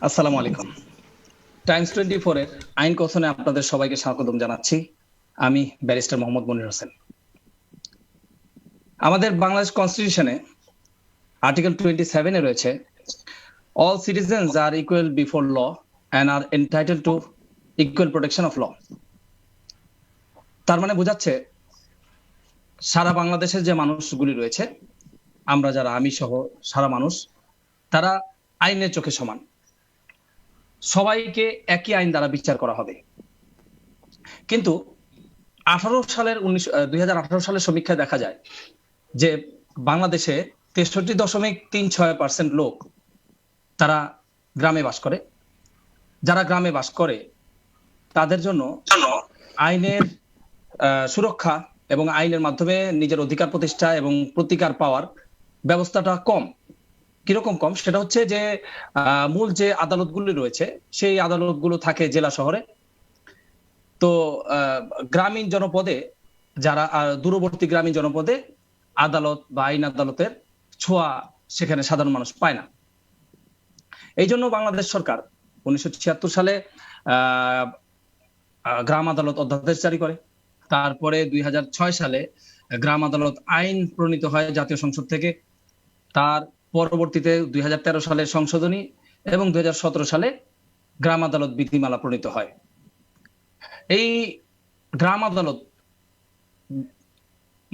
আসসালামু আলাইকুম। টাইমস 24 এর আইন কথনে আপনাদের সবাইকে স্বাগতম জানাচ্ছি। আমি ব্যারিস্টার মোহাম্মদ মনির হোসেন। আমাদের বাংলাদেশ কনস্টিটিউশনে আর্টিকেল 27 এ রয়েছে, all citizens are equal before law and are entitled to equal protection of law. তার মানে বোঝাচ্ছে সারা বাংলাদেশের যে মানুষগুলি রয়েছে, আমরা যারা আমি সহ সারা মানুষ, তারা আইনের চোখে সমান। সবাইকে একই আইন দ্বারা বিচার করা হবে। কিন্তু 2018 সালের সমীক্ষায় দেখা যায় যে বাংলাদেশে 63.36% লোক তারা গ্রামে বাস করে। যারা গ্রামে বাস করে তাদের জন্য আইনের সুরক্ষা এবং আইনের মাধ্যমে নিজের অধিকার প্রতিষ্ঠা এবং প্রতিকার পাওয়ার ব্যবস্থাটা কম। কিরকম কম? সেটা হচ্ছে যে মূল যে আদালতগুলি রয়েছে সেই আদালতগুলো থাকে জেলা শহরে। তো গ্রামীণ জনপদে যারা দূরবর্তী গ্রামীণ জনপদে আদালত বা আইন আদালতের ছোঁয়া সেখানে সাধারণ মানুষ পায় না। এই জন্য বাংলাদেশ সরকার 1976 সালে গ্রাম আদালত অধ্যাদেশ জারি করে। তারপরে 2006 সালে গ্রাম আদালত আইন প্রণীত হয় জাতীয় সংসদ থেকে। তার পরবর্তীতে 2013 সালে সংশোধনী এবং 2017 সালে গ্রাম আদালত বিধিমালা প্রণীত হয়। এই গ্রাম আদালত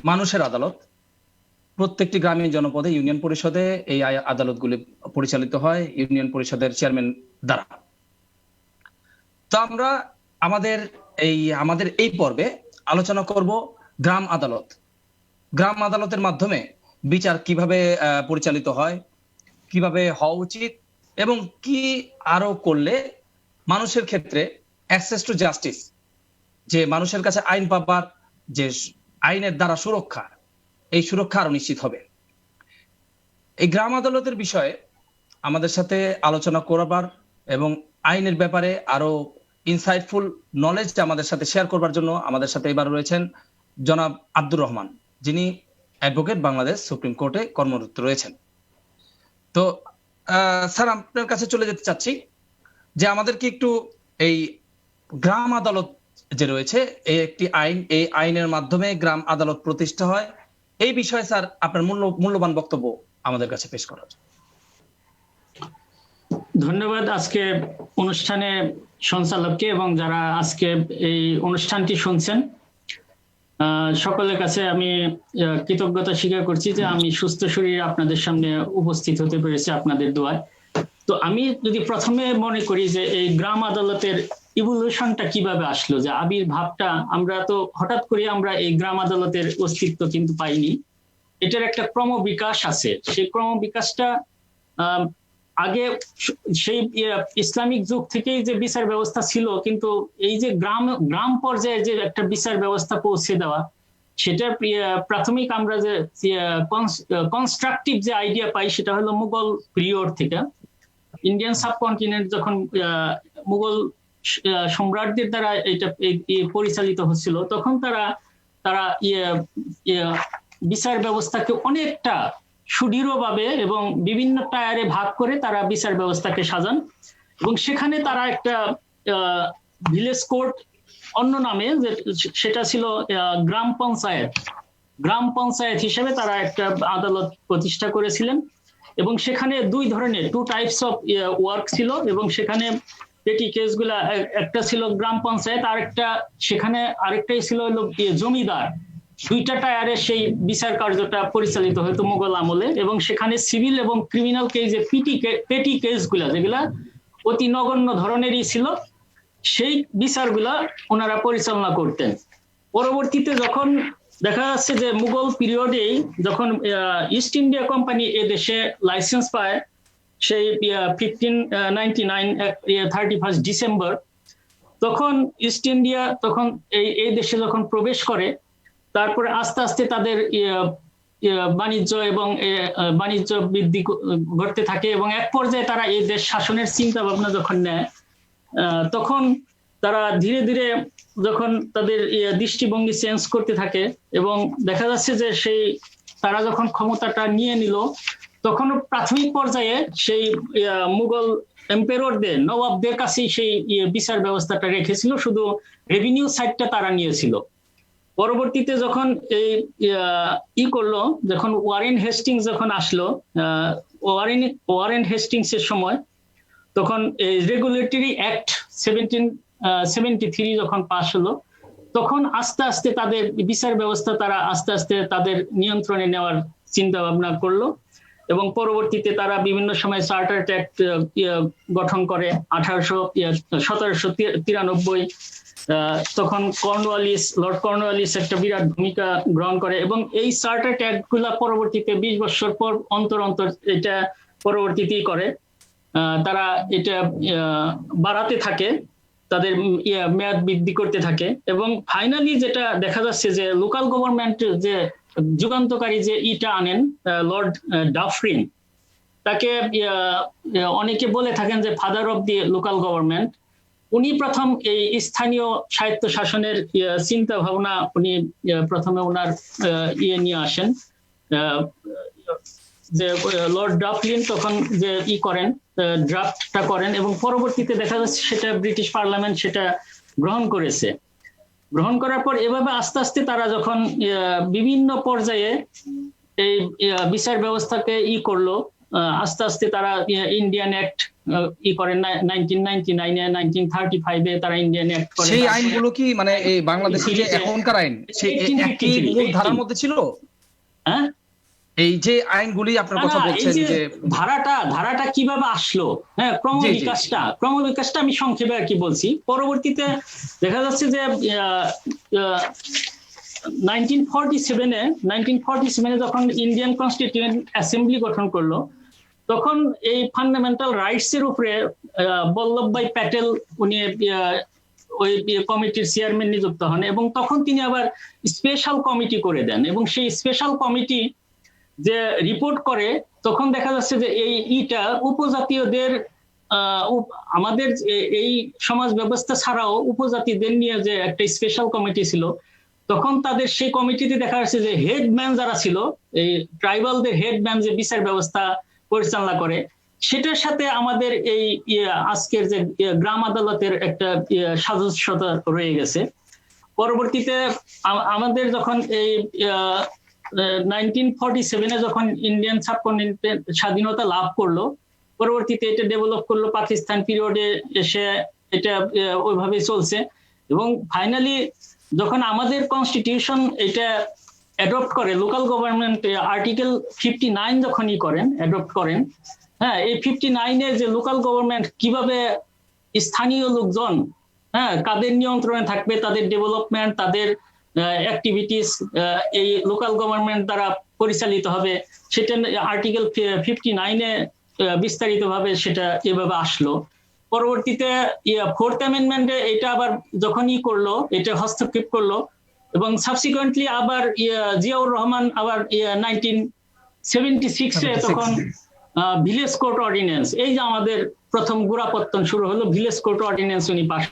মানুষের আদালত। প্রত্যেকটি গ্রামীণ জনপদে ইউনিয়ন পরিষদে এই আদালতগুলি পরিচালিত হয় ইউনিয়ন পরিষদের চেয়ারম্যান দ্বারা। তো আমরা আমাদের এই পর্বে আলোচনা করব গ্রাম আদালত। গ্রাম আদালতের মাধ্যমে বিচার কিভাবে পরিচালিত হয়, কিভাবে হওয়া উচিত এবং কি আরো করলে মানুষের ক্ষেত্রে অ্যাক্সেস টু জাস্টিস, যে মানুষের কাছে আইন পাবার যে আইনের দ্বারা সুরক্ষা, এই সুরক্ষা আরো নিশ্চিত হবে। এই গ্রাম আদালতের বিষয়ে আমাদের সাথে আলোচনা করবার এবং আইনের ব্যাপারে আরো ইনসাইটফুল নলেজ আমাদের সাথে শেয়ার করবার জন্য আমাদের সাথে এবার রয়েছেন জনাব আব্দুর রহমান, যিনি অ্যাডভোকেট, বাংলাদেশ সুপ্রিম কোর্টে কর্মরত রয়েছেন। তো স্যার, আপনার কাছে চলে যেতে চাচ্ছি যে আমাদেরকে একটু এই গ্রাম আদালত যে রয়েছে, এই একটি আইন, এই আইনের মাধ্যমে গ্রাম আদালত প্রতিষ্ঠা হয়, এই বিষয়ে স্যার আপনার মূল্যবান বক্তব্য আমাদের কাছে পেশ করার। ধন্যবাদ আজকে অনুষ্ঠানে সঞ্চালককে এবং যারা আজকে এই অনুষ্ঠানটি শুনছেন সকলের কাছে আমি কৃতজ্ঞতা স্বীকার করছি যে আমি সুস্থ শরীরে আপনাদের সামনে উপস্থিত হতে পেরেছি আপনাদের দোয়ায়। তো আমি যদি প্রথমে মনে করি যে এই গ্রাম আদালতের ইভলিউশনটা কিভাবে আসলো, যে আবির্ভাবটা, আমরা তো হঠাৎ করে আমরা এই গ্রাম আদালতের অস্তিত্ব কিন্তু পাইনি। এটার একটা ক্রমবিকাশ আছে। সেই ক্রমবিকাশটা আগে সেই ইসলামিক যুগ থেকেই যে বিচার ব্যবস্থা ছিল, কিন্তু এই যে গ্রাম পর্যায়ে যে একটা বিচার ব্যবস্থা পৌঁছে দেওয়া, সেটার প্রাথমিক আমরা যে কনস্ট্রাকটিভ যে আইডিয়া পাই সেটা হলো মুঘল পিরিয়ড থেকে। ইন্ডিয়ান সাবকন্টিনেন্ট যখন মুঘল সম্রাটদের দ্বারা এটা পরিচালিত হচ্ছিল, তখন তারা বিচার ব্যবস্থাকে অনেকটা সুদৃঢ়ভাবে এবং বিভিন্ন টায়ারে ভাগ করে তারা বিচার ব্যবস্থাকে সাজান, এবং সেখানে তারা একটা ভিলেজ কোর্ট অন্য নামে, সেটা ছিল গ্রাম পঞ্চায়েত হিসেবে তারা একটা আদালত প্রতিষ্ঠা করেছিলেন। এবং সেখানে দুই ধরনের টু টাইপস অফ ওয়ার্ক ছিল, এবং সেখানে পেটি কেসগুলা, একটা ছিল গ্রাম পঞ্চায়েত, আরেকটাই ছিল জমিদার। দুইটা টায়ারে সেই বিচার কার্যটা পরিচালিত হতো মুঘল আমলে, এবং সেখানে সিভিল এবং ক্রিমিনাল কেসে পেটি কেসগুলা, যেগুলা অতি নগণ্য ধরনেরই ছিল, সেই বিচারগুলা ওনারা পরিচালনা করতেন। পরবর্তীতে যখন দেখা যাচ্ছে যে মুঘল পিরিয়ডেই যখন ইস্ট ইন্ডিয়া কোম্পানি এ দেশে লাইসেন্স পায়, সেই 1599 31 ডিসেম্বর, তখন ইস্ট ইন্ডিয়া তখন এই দেশে যখন প্রবেশ করে, তারপরে আস্তে আস্তে তাদের বাণিজ্য এবং বাণিজ্য বৃদ্ধি ঘটতে থাকে, এবং এক পর্যায়ে তারা এই দেশ শাসনের চিন্তা ভাবনা যখন নেয়, তখন তারা ধীরে ধীরে যখন তাদের দৃষ্টিভঙ্গি চেঞ্জ করতে থাকে, এবং দেখা যাচ্ছে যে তারা যখন ক্ষমতাটা নিয়ে নিল, তখন প্রাথমিক পর্যায়ে সেই মুঘল এম্পেররদের, নবাবদের কাছেই সেই বিচার ব্যবস্থাটা রেখেছিল, শুধু রেভিনিউ সাইডটা তারা নিয়েছিল। পরবর্তীতে যখন এই করলো, যখন ওয়ারেন হেস্টিংস যখন আসলো, ওয়ারেন হেস্টিংস এর সময় তখন রেগুলেটরি অ্যাক্ট 1773 যখন পাস হলো, তখন আস্তে আস্তে তাদের বিচার ব্যবস্থা তারা আস্তে আস্তে তাদের নিয়ন্ত্রণে নেওয়ার চিন্তা ভাবনা করলো। এবং পরবর্তীতে তারা বিভিন্ন সময় চার্টার অ্যাক্ট গঠন করে 1793। তখন লর্ড কর্নওয়ালিস একটা বিরাট ভূমিকা গ্রহণ করে, এবং এই চার্টার অ্যাক্ট গুলা পরবর্তীতে 20 বছর পর অন্তর অন্তর এটা পরবর্তীতেই করে, তারা এটা বাড়াতে থাকে, তাদের মেয়াদ বৃদ্ধি করতে থাকে। এবং ফাইনালি যেটা দেখা যাচ্ছে যে লোকাল গভর্নমেন্ট যে যুগান্তকারী যে ইটা আনেন লর্ড ডাফরিন, তাকে অনেকে বলে থাকেন যে father of the local government. উনি প্রথম এই স্থানীয় স্বায়ত্ত শাসনের চিন্তা ভাবনা উনি প্রথমে ওনার নিয়ে আসেন, যে লর্ড ডাফলিন তখন যে করেন, ড্রাফটটা করেন, এবং পরবর্তীতে দেখা যাচ্ছে সেটা ব্রিটিশ পার্লামেন্ট সেটা গ্রহণ করেছে। গ্রহণ করার পর এভাবে আস্তে আস্তে তারা যখন বিভিন্ন পর্যায়ে এই বিচার ব্যবস্থাকে করলো, আস্তে আস্তে তারা ইন্ডিয়ান অ্যাক্ট করেন 1999-এ, 1935-এ তারা ইন্ডিয়ান অ্যাক্ট করেন। সেই আইনগুলো কি মানে এই বাংলাদেশের যে এখনকার আইন সেই একই মূল ধারার মধ্যে ছিল? হ্যাঁ, এই যে আইনগুলি আপনার কথা বলছেন যে ধারাটা কিভাবে আসলো, হ্যাঁ, ক্রমবিকাশটা আমি সংক্ষেপে আর কি বলছি। পরবর্তীতে দেখা যাচ্ছে যে 1947-এ যখন ইন্ডিয়ান কনস্টিটিউয়েন্ট অ্যাসেম্বলি গঠন করলো, তখন এই ফান্ডামেন্টাল রাইটস এর উপরে বল্লভভাই প্যাটেল উনি ওই কমিটির চেয়ারম্যান নিযুক্ত হন, এবং তখন তিনি আবার স্পেশাল কমিটি করে দেন। এবং সেই স্পেশাল কমিটি যে রিপোর্ট করে, তখন দেখা যাচ্ছে যে এইটা উপজাতীয়দের আমাদের এই সমাজ ব্যবস্থা ছাড়াও উপজাতিদের নিয়ে যে একটা স্পেশাল কমিটি ছিল, তখন তাদের সেই কমিটিতে দেখা যাচ্ছে যে হেডম্যান যারা ছিল, এই ট্রাইবালদের হেডম্যান যে বিচার ব্যবস্থা পরিচালনা করে, সেটার সাথে আমাদের এই আজকের যে গ্রাম আদালতের একটা সাদৃশ্যতা রয়ে গেছে। পরবর্তীতে আমাদের যখন এই 1947-এ যখন ইন্ডিয়ান সাবকন্টিনেন্টের স্বাধীনতা লাভ করলো, পরবর্তীতে এটা ডেভেলপ করলো, পাকিস্তান পিরিয়ডে এসে এটা ওইভাবেই চলছে। এবং ফাইনালি যখন আমাদের কনস্টিটিউশন এটা অ্যাডপ্ট করে, লোকাল গভর্নমেন্ট আর্টিকেল 59 যখন অ্যাডপ্ট করেন, হ্যাঁ, এই 59-এ যে লোকাল গভর্নমেন্ট কিভাবে স্থানীয় লোকজন, হ্যাঁ, কাদের নিয়ন্ত্রণে থাকবে, তাদের ডেভেলপমেন্ট, তাদের অ্যাক্টিভিটিস এই লোকাল গভর্নমেন্ট দ্বারা পরিচালিত হবে, সেটা আর্টিকেল 59-এ বিস্তারিতভাবে সেটা এভাবে আসলো। পরবর্তীতে 4th অ্যামেন্ডমেন্টে এটা আবার যখন করলো, এটা হস্তক্ষেপ করলো, এবং সাবসিকুয়েন্টলি আবার জিয়াউর রহমান আবার 1976-এ তখন ভিলেজ কোর্ট অর্ডিন্যান্স, এই যে আমাদের প্রথম গোড়াপত্তন শুরু হলো, ভিলেজ কোর্ট অর্ডিন্যান্স উনি পাস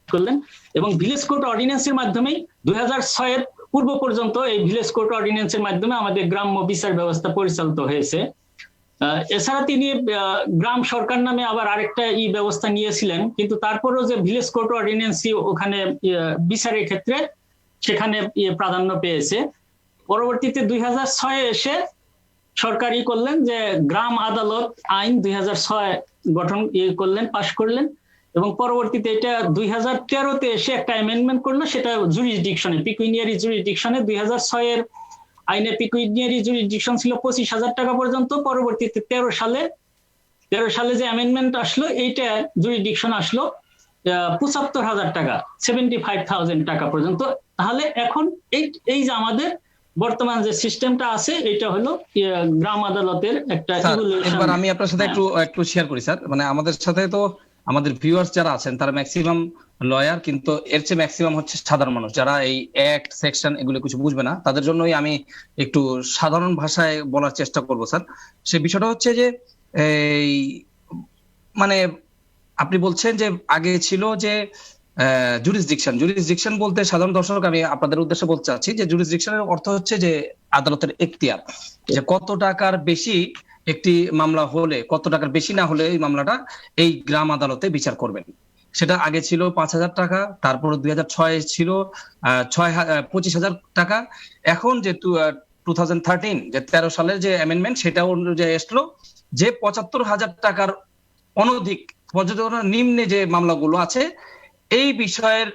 করলেন। এবং ভিলেজ কোর্ট অর্ডিন্যান্সের মাধ্যমেই 2006-এর পূর্ব পর্যন্ত এই ভিলেজ কোর্ট অর্ডিন্যান্সের মাধ্যমে আমাদের গ্রাম্য বিচার ব্যবস্থা পরিচালিত হয়েছে। এছাড়া তিনি গ্রাম সরকার নামে আবার আরেকটা ব্যবস্থা নিয়েছিলেন, কিন্তু তারপরেও যে ভিলেজ কোর্ট অর্ডিন্যান্সই ওখানে বিচারের ক্ষেত্রে সেখানে প্রাধান্য পেয়েছে। পরবর্তীতে 2006-এ এসে সরকারই করলেন যে গ্রাম আদালত আইন 2006 গঠন করলেন, পাশ করলেন। এবং পরবর্তীতে এটা 2013-তে এসে একটা অ্যামেন্ডমেন্ট করলো, সেটা জুরিসডিকশনে, পিকুইনিয়ারি জুরিসডিকশনে। 2006-এর আইনে পিকুইনিয়ারি জুরিসডিকশন ছিল 25,000 টাকা পর্যন্ত। পরবর্তীতে 13 সালে যে অ্যামেন্ডমেন্ট আসলো, এইটা জুরিসডিকশন আসলো 75,000 টাকা, 75,000 টাকা পর্যন্ত। তাহলে এখন এই যে আমাদের বর্তমান যে সিস্টেমটা আছে, এটা হলো গ্রাম আদালতের একটা ইভলিউশন। একবার আমি আপনার সাথে একটু শেয়ার করি স্যার। মানে আমাদের সাথে তো আমাদের ভিউয়ার্স যারা আছেন তারা ম্যাক্সিমাম লয়ার, কিন্তু এর চেয়ে ম্যাক্সিমাম হচ্ছে সাধারণ মানুষ, যারা এই অ্যাক্ট সেকশন এগুলো কিছু বুঝবে না। তাদের জন্যই আমি একটু সাধারণ ভাষায় বলার চেষ্টা করব স্যার। সেই বিষয়টা হচ্ছে যে এই মানে আপনি বলছেন যে আগে ছিল যে জুরিসডিকশন বলতে সাধারণ দর্শক আমি আপনাদের উদ্দেশ্যে বলতে চাচ্ছি যে জুরিসডিকশনের অর্থ হচ্ছে যে আদালতের এখতিয়ার, যে কত টাকার বেশি একটি মামলা হলে কত টাকার বেশি না হলে এই মামলাটা এই গ্রাম আদালতে বিচার করবেন। সেটা আগে ছিল 5,000 টাকা, তারপর 2006 ছিল 25,000 টাকা। এখন যে 2013 যে 13 সালের যে অ্যামেন্ডমেন্ট সেটা অনুযায়ী আসলো যে 75,000 টাকার অনধিক নিম্নে যে মামলাগুলো আছে এই বিষয়ের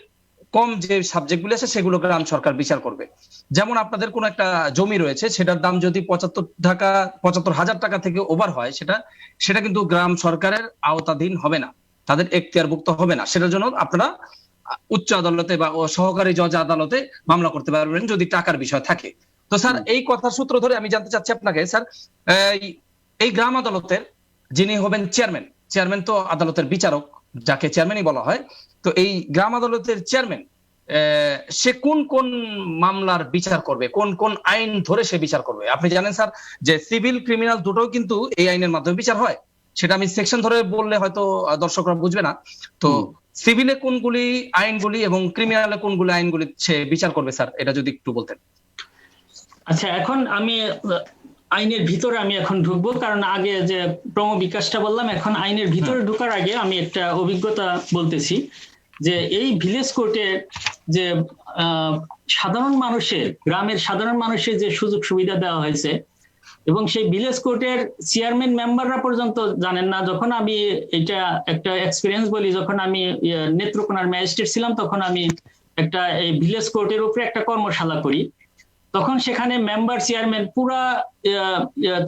কম যে সাবজেক্টগুলো আছে সেগুলো গ্রাম সরকার বিচার করবে। যেমন আপনাদের কোন একটা জমি রয়েছে, সেটার দাম যদি 75,000 টাকা থেকে ওভার হয়, সেটা কিন্তু গ্রাম সরকারের আওতাধীন হবে না, তাদের এখতিয়ারভুক্ত হবে না। সেটার জন্য আপনারা উচ্চ আদালতে বা সহকারী জজ আদালতে মামলা করতে পারবেন যদি টাকার বিষয় থাকে। তো স্যার এই কথার সূত্র ধরে আমি জানতে চাচ্ছি আপনাকে স্যার, এই গ্রাম আদালতের যিনি হবেন চেয়ারম্যান তো আদালতের বিচারক, যাকে চেয়ারম্যানই বলা হয়। তো এই গ্রাম আদালতের চেয়ারম্যান সে কোন কোন মামলার বিচার করবে, কোন কোন আইন ধরে সে বিচার করবে? আপনি জানেন স্যার যে সিভিল ক্রিমিনাল দুটোও কিন্তু এই আইনের মাধ্যমে বিচার হয়। সেটা আমি সেকশন ধরে বললে হয়তো দর্শকরা বুঝবে না। তো সিভিলে কোনগুলি আইনগুলি এবং ক্রিমিনালে কোনগুলি আইনগুলি সে বিচার করবে স্যার, এটা যদি একটু বলতেন। আচ্ছা, এখন আমি আইনের ভিতরে আমি এখন ঢুকবো, কারণ আগে যে ক্রমবিকাশটা বললাম, এখন আইনের ভিতরে ঢোকার আগে আমি একটা অভিজ্ঞতা বলতেছি যে এই ভিলেজ কোর্টে যে সাধারণ মানুষের, গ্রামের সাধারণ মানুষের যে সুযোগ সুবিধা দেওয়া হয়েছে, এবং সেই ভিলেজ কোর্টের চেয়ারম্যান মেম্বাররা পর্যন্ত জানেন না। যখন আমি এটা একটা এক্সপিরিয়েন্স বলি, যখন আমি নেত্রকোনার ম্যাজিস্ট্রেট ছিলাম, তখন আমি একটা এই ভিলেজ কোর্টের উপরে একটা কর্মশালা করি। তখন সেখানে মেম্বার চেয়ারম্যান, পুরা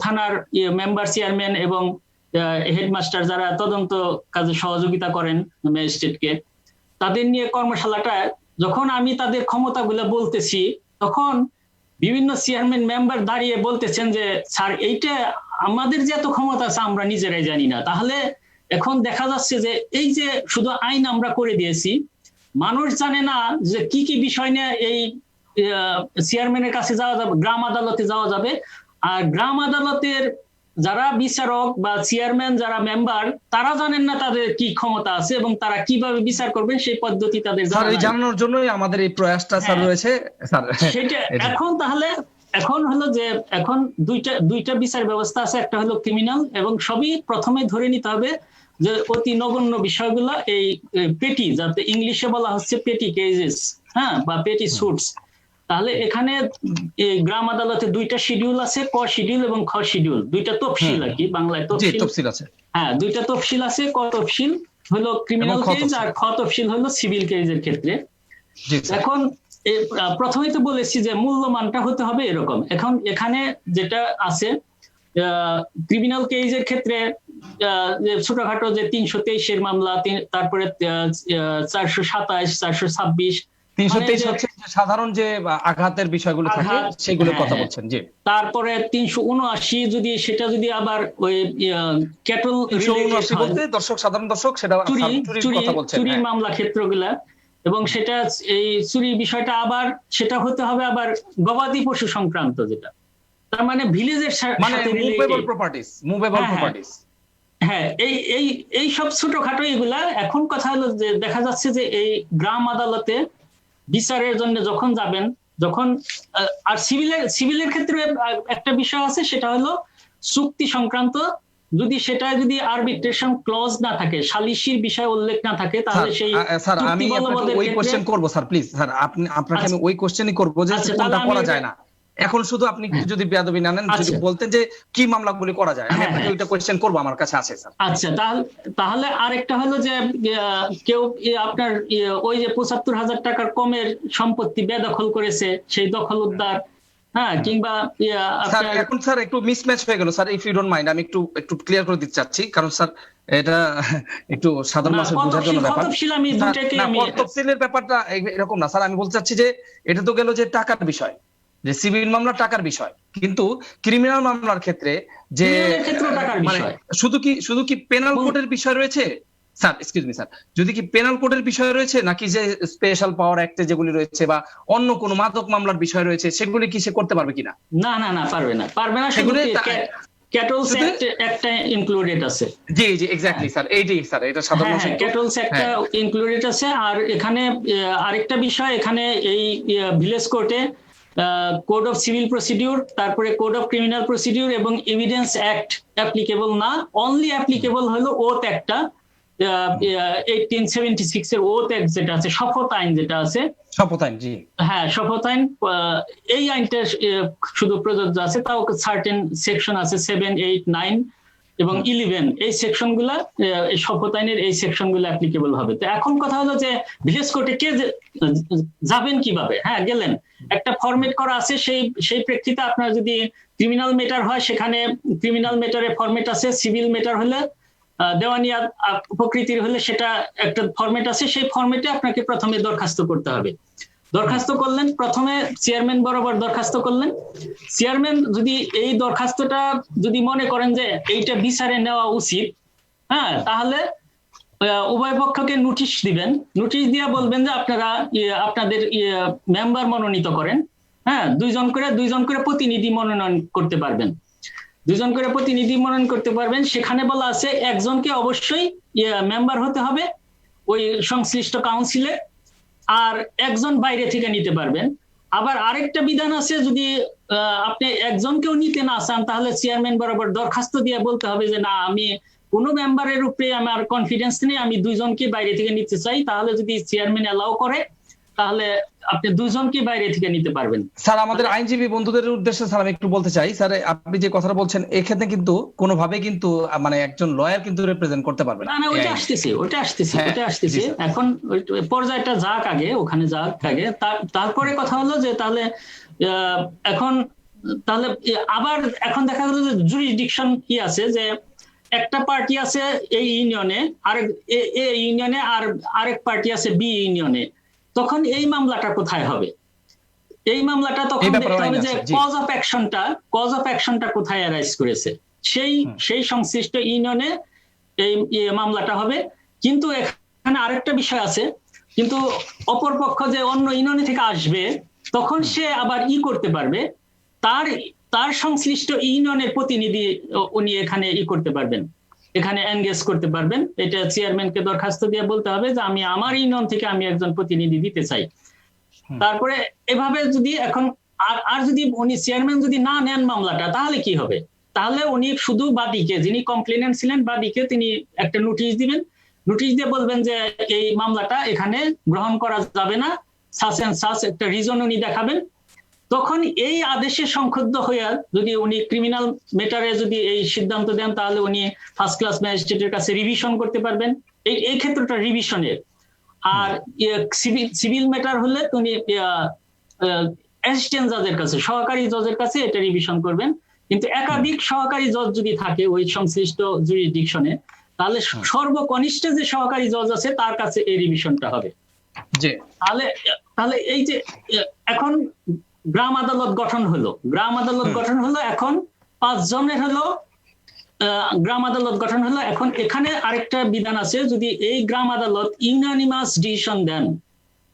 থানার মেম্বার চেয়ারম্যান এবং হেডমাস্টার যারা তদন্ত কাজে সহযোগিতা করেন ম্যাজিস্ট্রেটকে, তাদের নিয়ে কর্মশালাটা যখন আমি তাদের ক্ষমতাগুলো বলতেছি, তখন বিভিন্ন চেয়ারম্যান মেম্বার দাঁড়িয়ে বলতেছেন যে স্যার, এইটা আমাদের যে এত ক্ষমতা আছে আমরা নিজেরাই জানি না। তাহলে এখন দেখা যাচ্ছে যে এই যে শুধু আইন আমরা করে দিয়েছি, মানুষ জানে না যে কি কি বিষয় নিয়ে এই চেয়ারম্যানের কাছে যাওয়া যাবে, গ্রাম আদালতে যাওয়া যাবে। আর গ্রাম আদালতের যারা বিচারক বা চেয়ারম্যান, যারা মেম্বার, তারা জানেন না তাদের কি ক্ষমতা আছে এবং তারা কিভাবে বিচার করবেন সেই পদ্ধতি তাদের জানানোর জন্যই আমাদের এই প্রয়াসটা স্যার রয়েছে স্যার। সেটা এখন তাহলে এখন হলো যে এখন দুইটা বিচার ব্যবস্থা আছে, একটা হলো ক্রিমিনাল, এবং সবই প্রথমে ধরে নিতে হবে যে অতি নগণ্য বিষয়গুলো এই পেটি, যাতে ইংলিশে বলা হচ্ছে পেটি কেসেস, হ্যাঁ, বা পেটি সুটস। তাহলে এখানে গ্রাম আদালতে দুইটা শিডিউল আছে, ক শিডিউল এবং খ শিডিউল, দুইটা তফসিল আর কি, বাংলায় তফসিল আছে। হ্যাঁ, দুইটা তফসিল আছে। ক তফসিল হলো ক্রিমিনাল কেস আর খ তফসিল হলো সিভিল কেসের ক্ষেত্রে। এখন প্রথমেই তো বলেছি যে মূল্যমানটা হতে হবে এরকম। এখন এখানে যেটা আছে ক্রিমিনাল কেসের ক্ষেত্রে ছোটখাটো যে 323-এর মামলা, তারপরে 427, 426, 323 হচ্ছে সাধারণ যে আঘাতের বিষয়গুলো থাকে সেগুলোর কথা বলছেন। জি। তারপরে 379 যদি আবার ওই ক্যাটল রিলেটেড বলতে সাধারণ দর্শক সেটা চুরির কথা বলছেন, চুরি মামলা ক্ষেত্রগুলা, এবং সেটা এই চুরি বিষয়টা আবার সেটা হতে হবে আবার গবাদি পশু সংক্রান্ত, যেটা তার মানে ভিলেজের সাথে মুভেবল প্রপার্টিজ। হ্যাঁ, এই সব ছোটখাটো এগুলা। এখন কথা হলো যে দেখা যাচ্ছে যে এই গ্রাম আদালতে বিচারের জন্য যখন যাবেন, আর সিভিলের ক্ষেত্রে একটা বিষয় আছে, সেটা হলো চুক্তি সংক্রান্ত। যদি আরবিট্রেশন ক্লজ না থাকে, সালিসির বিষয় উল্লেখ না থাকে, তাহলে সেই স্যার আমি আপনাকে ওই কোশ্চেন করব স্যার, প্লিজ স্যার, আপনাকে আমি ওই কোশ্চেনই করব যে কোনটা করা যায় না। এখন শুধু আপনি যদি বেয়াদবি না নেন, যদি বলতেন যে কি মামলাগুলি করা যায়, আমি আপনাকে ওইটা কোশ্চেন করব, আমার কাছে আছে স্যার। আচ্ছা, তাহলে আরেকটা হলো যে কেউ আপনার ওই যে 75,000 টাকার কমের সম্পত্তি বেদখল করেছে, সেই দখল উদ্ধার, হ্যাঁ, কিংবা স্যার এখন স্যার একটু মিসম্যাচ হয়ে গেল sir, if you don't mind, আমি একটু ক্লিয়ার করে দিতে চাচ্ছি, কারণ স্যার এটা একটু সাধারণ মানুষের বোঝার জন্য ব্যাপার। তফসিলের ব্যাপারটা এরকম না স্যার, আমি বলতে চাচ্ছি যে এটা তো গেল যে টাকার বিষয়, যে সিভিল মামলা টাকার বিষয়, কিন্তু ক্রিমিনাল মামলার ক্ষেত্রে যে মানে শুধু কি পেনাল কোডের বিষয় রয়েছে স্যার? এক্সকিউজ মি স্যার, যদি কি পেনাল কোডের বিষয় রয়েছে, নাকি যে স্পেশাল পাওয়ার অ্যাক্টে যেগুলি রয়েছে বা অন্য কোনো মাদক মামলার বিষয় রয়েছে, সেগুলি কি সে করতে পারবে কিনা? না, পারবে না। সেগুলি ক্যাটলস অ্যাক্ট একটা ইনক্লুডেড আছে। জি এক্স্যাক্টলি স্যার, এইটাই স্যার, এটা সাধারণ ক্যাটলস একটা ইনক্লুডেড আছে। আর এখানে আরেকটা বিষয়, এখানে এই ভিলেজ কোর্টে কোড অফ সিভিল প্রসিডিউর, তারপরে কোড অফ ক্রিমিনাল প্রসিডিউর এবং এভিডেন্স অ্যাক্ট অ্যাপ্লিকেবল না, অনলি অ্যাপ্লিকেবল হলো ওথ একটা, 1876 এর ওথ অ্যাক্ট যেটা আছে, শপথ আইন যেটা আছে, শপথ আইন, জি হ্যাঁ শপথ আইন, এই আইনটা শুধু প্রযোজ্য আছে, তাও সার্টেন সেকশন আছে 7, 8, 9 এবং 11, এই সেকশন গুলা শপথ আইনের এই সেকশন গুলো অ্যাপ্লিকেবল হবে। তো এখন কথা হলো যে ভিলেজ কোর্টে কে যাবেন কিভাবে? হ্যাঁ গেলেন, একটা ফরম্যাট করা আছে, সেই প্রেক্ষিতে আপনার যদি ক্রিমিনাল মেটার হয় সেখানে ক্রিমিনাল মেটারে ফরম্যাট আছে, সিভিল মেটার হলে দেওয়ানিয়া প্রকৃতির হলে সেটা একটা ফরম্যাট আছে, সেই ফরম্যাটে আপনাকে প্রথমে দরখাস্ত করতে হবে। দরখাস্ত করলেন, প্রথমে চেয়ারম্যান বরাবর দরখাস্ত করলেন। চেয়ারম্যান যদি এই দরখাস্তটা যদি মনে করেন যে এইটা বিচারে নেওয়া উচিত, হ্যাঁ, তাহলে উভয় পক্ষকে নোটিশ দিবেন। নোটিশ দিয়ে বলবেন যে আপনারা আপনাদের মেম্বার মনোনীত করেন, হ্যাঁ, দুইজন করে প্রতিনিধি মনোনয়ন করতে পারবেন, দুজন করে প্রতিনিধি মনোনয়ন করতে পারবেন। সেখানে বলা আছে একজনকে অবশ্যই মেম্বার হতে হবে ওই সংশ্লিষ্ট কাউন্সিলে, আর একজন বাইরে থেকে নিতে পারবেন। আবার আরেকটা বিধান আছে, যদি আপনি একজনকেও নিতে না চান তাহলে চেয়ারম্যান বরাবর দরখাস্ত দিয়ে বলতে হবে যে না, আমি কোনো মেম্বারের উপরে আমার কনফিডেন্স নেই, আমি দুইজনকে বাইরে থেকে নিতে চাই। তাহলে যদি চেয়ারম্যান অ্যালাউ করে তাহলে আপনি দুইজনকে বাইরে থেকে নিতে পারবেন। স্যার, আমাদের আইনজীবী বন্ধুদের উদ্দেশ্যে স্যার আমি একটু বলতে চাই, স্যার আপনি যে কথাটা বলছেন এক্ষেত্রে কিন্তু কোনোভাবে কিন্তু মানে একজন লয়ার কিন্তু রিপ্রেজেন্ট করতে পারবে না। না, ওটা আসতেছে এখন পর্যায়টা যাক আগে, ওখানে যাক আগে, তারপরে কথা হলো যে তাহলে এখন তাহলে আবার এখন দেখা গেল যে জুরিসডিকশন কি আছে, যে একটা পার্টি আছে এই ইউনিয়নে, আরেক ইউনিয়নে, আর আরেক পার্টি আছে বি ইউনিয়নে, তখন এই মামলাটা কোথায় হবে? এই মামলাটা তখন দেখতে হবে যে কজ অফ অ্যাকশনটা কোথায় অ্যারাইজ করেছে, সেই সংশ্লিষ্ট ইউনিয়নে এই মামলাটা হবে। কিন্তু এখানে আরেকটা বিষয় আছে, কিন্তু অপরপক্ষ যে অন্য ইউনিয়ন থেকে আসবে তখন সে আবার করতে পারবে, তার সংশ্লিষ্ট ইউনিয়নের প্রতিনিধি উনি এখানে করতে পারবেন, এখানে এনগেজ করতে পারবেন। এটা চেয়ারম্যানকে দরখাস্ত দিয়ে বলতে হবে যে আমি আমার ইউনিয়ন থেকে আমি একজন প্রতিনিধি দিতে চাই। তারপরে এভাবে যদি এখন আর যদি উনি চেয়ারম্যান যদি না নেন মামলাটা, তাহলে কি হবে? তাহলে উনি শুধু বাদীকে, যিনি কমপ্লেনেন্ট ছিলেন বাদীকে, তিনি একটা নোটিশ দিবেন, নোটিশ দিয়ে বলবেন যে এই মামলাটা এখানে গ্রহণ করা যাবে না, সাস এন্ড সাস একটা রিজন উনি দেখাবেন। তখন এই আদেশে সংক্ষুব্ধ হয়ে যদি উনি ক্রিমিনাল মেটারে যদি এই সিদ্ধান্ত দেন, তাহলে উনি ফার্স্ট ক্লাস ম্যাজিস্ট্রেটের কাছে রিভিশন করতে পারবেন, এই ক্ষেত্রটা রিভিশনের। আর সিভিল ম্যাটার হলে উনি অ্যাসিস্ট্যান্ট জাজের কাছে, সহকারী জজের কাছে এটা রিভিশন করবেন। কিন্তু একাধিক সহকারী জজ যদি থাকে ওই সংশ্লিষ্ট জুরিসডিকশনে, তাহলে সর্বকনিষ্ঠ যে সহকারী জজ আছে তার কাছে এই রিভিশনটা হবে। তাহলে এই যে এখন গ্রাম আদালত গঠন হলো, এখন 5 জনের হলো গ্রাম আদালত গঠন হলো। এখন এখানে আরেকটা বিধান আছে, যদি এই গ্রাম আদালত ইউনানিমাস ডিসিশন দেন,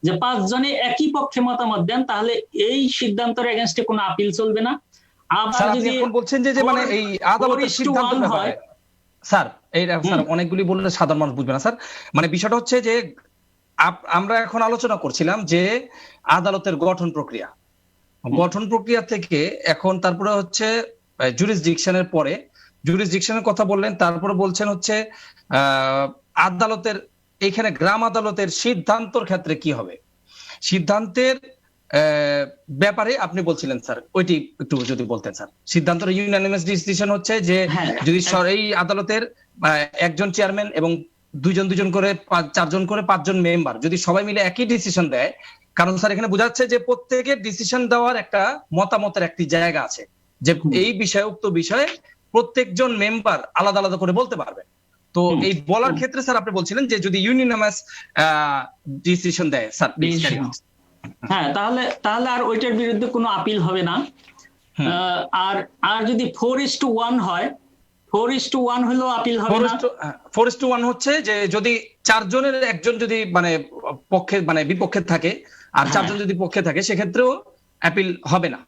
যে 5 জনে একই পক্ষে মতামত দেন, তাহলে এই সিদ্ধান্তের এগেইনস্টে কোনো আপিল চলবে না। আবার যদি বলছেন যে মানে এই আদালতের সিদ্ধান্ত হয়, স্যার স্যার অনেকগুলি বললে সাধারণ মানুষ বুঝবে না স্যার। মানে বিষয়টা হচ্ছে যে আমরা এখন আলোচনা করছিলাম যে আদালতের গঠন প্রক্রিয়া থেকে এখন তারপরে হচ্ছে জুরিসডিকশনের পরে জুরিসডিকশনের কথা বললেন, তারপরে বলছেন হচ্ছে আদালতের এইখানে গ্রাম আদালতের সিদ্ধান্তর ক্ষেত্রে কি হবে, সিদ্ধান্তের ব্যাপারে আপনি বলছিলেন স্যার, ওইটি একটু যদি বলতেন স্যার। সিদ্ধান্তের ইউনানিমাস ডিসিশন হচ্ছে যে যদি এই আদালতের একজন চেয়ারম্যান এবং দুজন করে 4জন করে 5 জন মেম্বার যদি সবাই মিলে একই ডিসিশন দেয়, কারণ স্যার এখানে বোঝা যাচ্ছে যে প্রত্যেকের ডিসিশন দেওয়ার একটা মতামতের একটি জায়গা আছে, যে এই বিষয়ে উক্ত বিষয়ে প্রত্যেকজন মেম্বার আলাদা আলাদা করে বলতে পারবে। তো এই বলার ক্ষেত্রে স্যার আপনি বলছিলেন যে যদি ইউনানিমাস ডিসিশন দেয় স্যার, হ্যাঁ, তাহলে আর ওইটার বিরুদ্ধে কোনো আপিল হবে না। আর যদি 4:1 হয়, 4:1 হলো আপিল হবে না। 4:1 হচ্ছে যে যদি 4 জনের একজন যদি মানে পক্ষে মানে বিপক্ষে থাকে আর 4 জন যদি পক্ষে থাকে, সেক্ষেত্রেও আপিল হবে না।